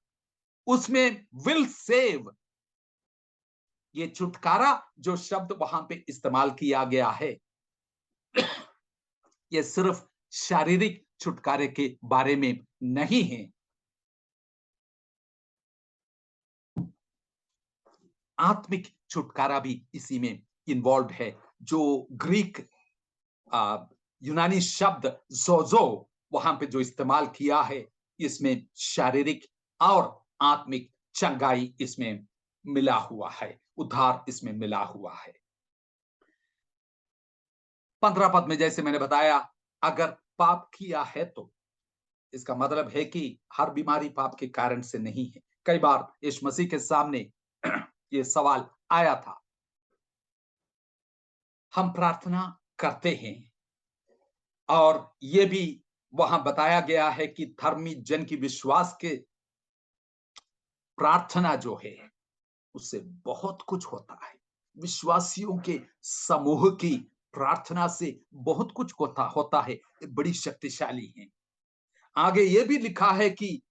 Speaker 1: उसमें विल सेव, ये छुटकारा जो शब्द वहां पे इस्तेमाल किया गया है, ये सिर्फ शारीरिक छुटकारे के बारे में नहीं है। आत्मिक छुटकारा भी इसी में इन्वॉल्व है। जो ग्रीक यूनानी शब्द जोजो वहां पे जो इस्तेमाल किया है, इसमें शारीरिक और आत्मिक चंगाई इसमें मिला हुआ है, उद्धार इसमें मिला हुआ है। 15 पद में जैसे मैंने बताया, अगर पाप किया है तो इसका मतलब है कि हर बीमारी पाप के कारण से नहीं है। कई बार यीशु मसीह के सामने ये सवाल आया था। हम प्रार्थना करते हैं और ये भी वहां बताया गया है कि धर्मी जन की विश्वास के प्रार्थना जो है उससे बहुत कुछ होता है। विश्वासियों के समूह की प्रार्थना से बहुत कुछ होता है, बड़ी शक्तिशाली है। आगे ये भी लिखा है कि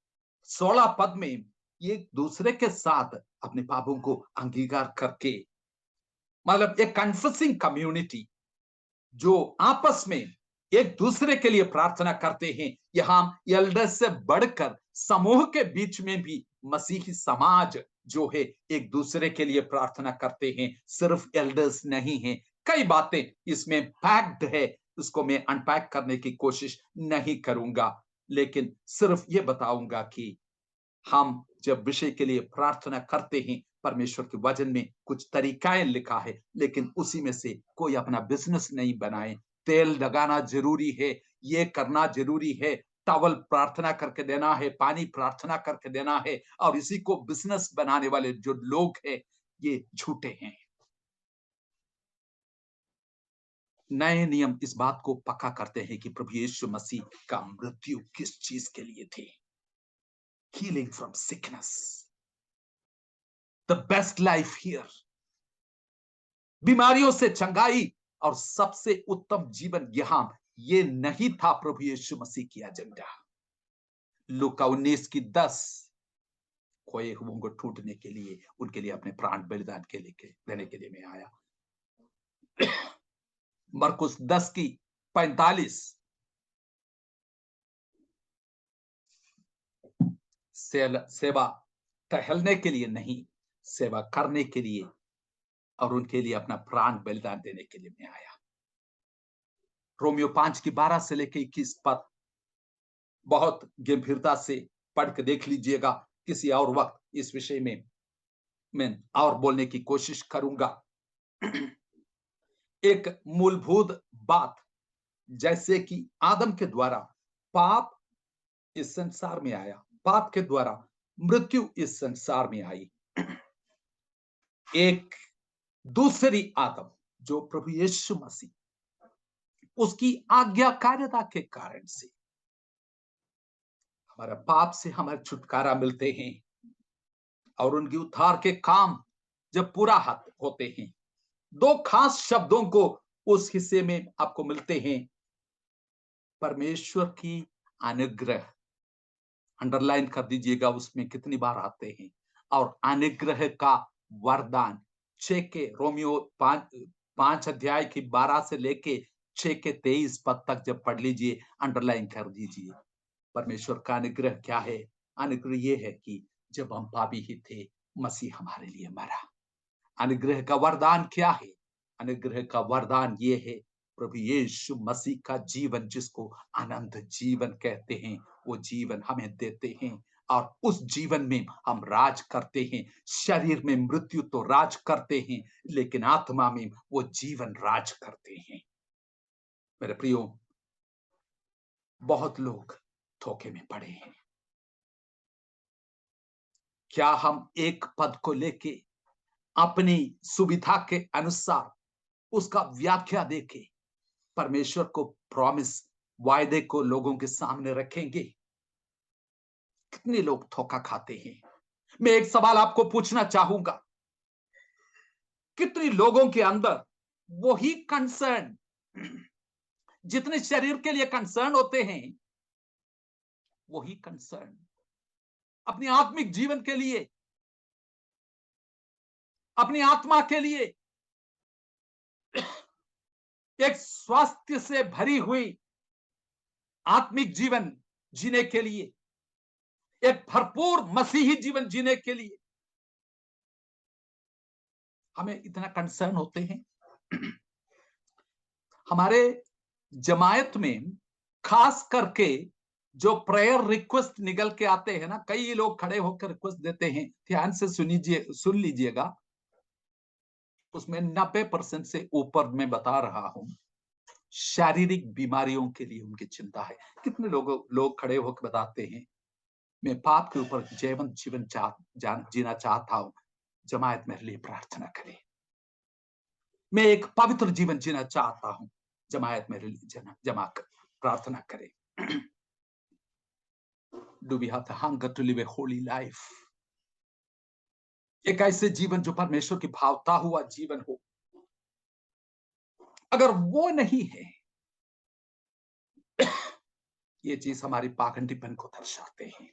Speaker 1: 16 पद में एक दूसरे के साथ अपने पापों को अंगीकार करके, मतलब एक कन्फेसिंग कम्युनिटी जो आपस में एक दूसरे के लिए प्रार्थना करते हैं। यहां एल्डर्स से बढ़कर समूह के बीच में भी मसीही समाज जो है एक दूसरे के लिए प्रार्थना करते हैं। सिर्फ एल्डर्स नहीं है, कई बातें इसमें पैक्ड है। उसको मैं अनपैक करने की कोशिश नहीं करूंगा, लेकिन सिर्फ ये बताऊंगा कि हम जब विषय के लिए प्रार्थना करते हैं, परमेश्वर के वचन में कुछ तरीकाएं लिखा है, लेकिन उसी में से कोई अपना बिजनेस नहीं बनाए। तेल लगाना जरूरी है, ये करना जरूरी है, टॉवल प्रार्थना करके देना है, पानी प्रार्थना करके देना है, और इसी को बिजनेस बनाने वाले जो लोग हैं ये झूठे हैं। नए नियम इस बात को पक्का करते हैं कि प्रभु यीशु मसीह का मृत्यु किस चीज के लिए थे। Healing from sickness, the best life here, बीमारियों से चंगाई, और सबसे उत्तम जीवन यहां। ये नहीं था प्रभु यीशु मसीह की एजेंडा। लूका 19:10, खोए हुओं को ढूंढने के लिए, उनके लिए अपने प्राण बलिदान के लिए देने के लिए मैं आया। मरकुस 10:45, सेवा टहलने के लिए नहीं, सेवा करने के लिए, और उनके लिए अपना प्राण बलिदान देने के लिए मैं आया। रोमियो 5:12 से लेकर 21 पद बहुत गंभीरता से पढ़ के देख लीजिएगा। किसी और वक्त इस विषय में मैं और बोलने की कोशिश करूंगा। एक मूलभूत बात, जैसे कि आदम के द्वारा पाप इस संसार में आया, पाप के द्वारा मृत्यु इस संसार में आई। एक दूसरी आदम जो प्रभु यीशु मसीह, उसकी आज्ञाकारिता के कारण से हमारा पाप से हमारे छुटकारा मिलते हैं, और उनकी उद्धार के काम जब पूरा होते हैं, दो खास शब्दों को उस हिस्से में आपको मिलते हैं। परमेश्वर की अनुग्रह, अंडरलाइन कर दीजिएगा उसमें कितनी बार आते हैं, और अनुग्रह का वरदान। 6 के रोमियो 5 अध्याय की 12 से लेके 6 के 23 पद तक जब पढ़ लीजिए, अंडरलाइन कर दीजिए। परमेश्वर का अनुग्रह क्या है? अनुग्रह ये है कि जब हम पापी ही थे, मसीह हमारे लिए मरा। अनुग्रह का वरदान क्या है? अनुग्रह का वरदान ये है, प्रभु यीशु मसीह का जीवन, जिसको अनंत जीवन कहते हैं, वो जीवन हमें देते हैं और उस जीवन में हम राज करते हैं। शरीर में मृत्यु तो राज करते हैं, लेकिन आत्मा में वो जीवन राज करते हैं। मेरे प्रियो, बहुत लोग धोखे में पड़े हैं। क्या हम एक पद को लेके अपनी सुविधा के अनुसार उसका व्याख्या देके परमेश्वर को प्रॉमिस, वायदे को लोगों के सामने रखेंगे? कितने लोग धोखा खाते हैं। मैं एक सवाल आपको पूछना चाहूंगा, कितने लोगों के अंदर वही कंसर्न, जितने शरीर के लिए कंसर्न होते हैं, वही कंसर्न अपनी आत्मिक जीवन के लिए, अपनी आत्मा के लिए, एक स्वास्थ्य से भरी हुई आत्मिक जीवन जीने के लिए, एक भरपूर मसीही जीवन जीने के लिए हमें इतना कंसर्न होते हैं। हमारे जमायत में खास करके जो प्रेयर रिक्वेस्ट निकल के आते हैं ना, कई लोग खड़े होकर रिक्वेस्ट देते हैं, ध्यान से सुन लीजिएगा। उसमें 90% से ऊपर मैं बता रहा हूं, शारीरिक बीमारियों के लिए उनकी चिंता है। कितने लोग खड़े होकर बताते हैं, मैं पाप के ऊपर जीवन जीना चाहता हूं, जमायत मेरे लिए प्रार्थना करे। मैं एक पवित्र जीवन जीना चाहता हूं, जमायत मेरे लिए प्रार्थना करे। Do we have the hunger to live a holy life? एक ऐसे जीवन जो परमेश्वर की भावता हुआ जीवन हो। अगर वो नहीं है, ये चीज हमारी पाखंडीपन को दर्शाते हैं।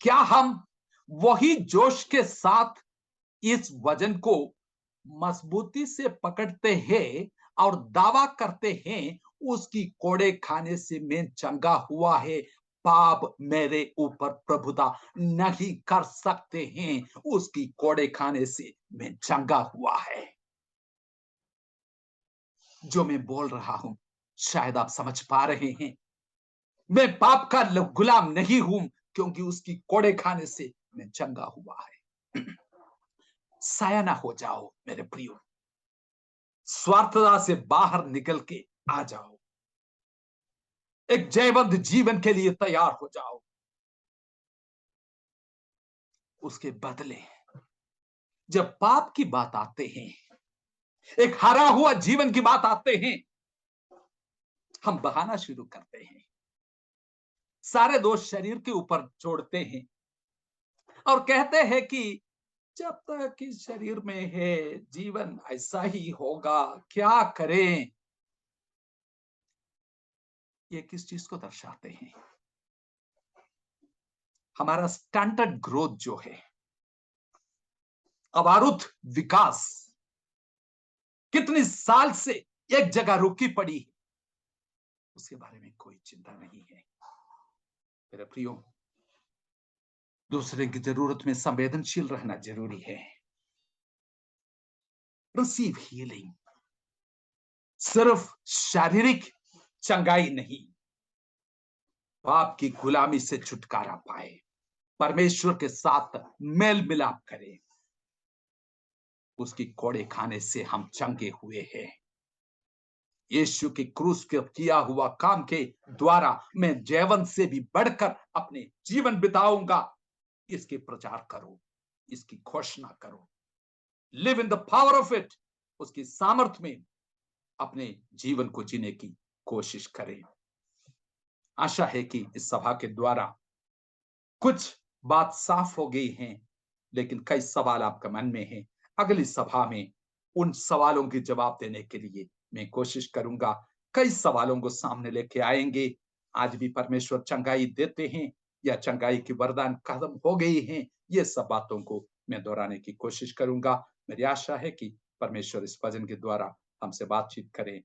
Speaker 1: क्या हम वही जोश के साथ इस वजन को मजबूती से पकड़ते हैं और दावा करते हैं, उसकी कोड़े खाने से मैं चंगा हुआ है, पाप मेरे ऊपर प्रभुता नहीं कर सकते हैं, उसकी कोड़े खाने से मैं चंगा हुआ है? जो मैं बोल रहा हूं, शायद आप समझ पा रहे हैं। मैं पाप का गुलाम नहीं हूं, क्योंकि उसकी कोड़े खाने से मैं चंगा हुआ है। साया ना हो जाओ मेरे प्रियो, स्वार्थता से बाहर निकल के आ जाओ, एक जयवंत जीवन के लिए तैयार हो जाओ। उसके बदले जब पाप की बात आते हैं, एक हरा हुआ जीवन की बात आते हैं, हम बहाना शुरू करते हैं, सारे दोष शरीर के ऊपर छोड़ते हैं और कहते हैं कि जब तक इस शरीर में है, जीवन ऐसा ही होगा, क्या करें? ये किस चीज को दर्शाते हैं? हमारा स्टैंडर्ड ग्रोथ जो है, अवारुत विकास कितने साल से एक जगह रुकी पड़ी है, उसके बारे में कोई चिंता नहीं है। मेरे प्रियो, दूसरे की जरूरत में संवेदनशील रहना जरूरी है। रिसीव हीलिंग, सिर्फ शारीरिक चंगाई नहीं, पाप की गुलामी से छुटकारा पाए, परमेश्वर के साथ मेल मिलाप करें, उसकी कोड़े खाने से हम चंगे हुए हैं। यीशु की क्रूस के किया हुआ काम के द्वारा मैं जीवन से भी बढ़कर अपने जीवन बिताऊंगा। इसके प्रचार करो, इसकी घोषणा करो, live in the power of it, उसकी सामर्थ्य में अपने जीवन को जीने की कोशिश करें। आशा है कि इस सभा के द्वारा कुछ बात साफ हो गई है, लेकिन कई सवाल आपके मन में हैं। अगली सभा में उन सवालों के जवाब देने के लिए मैं कोशिश करूंगा। कई सवालों को सामने लेके आएंगे। आज भी परमेश्वर चंगाई देते हैं या चंगाई की वरदान खत्म हो गई हैं, ये सब बातों को मैं दोहराने की कोशिश करूंगा। मेरी आशा है कि परमेश्वर इस वचन के द्वारा हमसे बातचीत करें।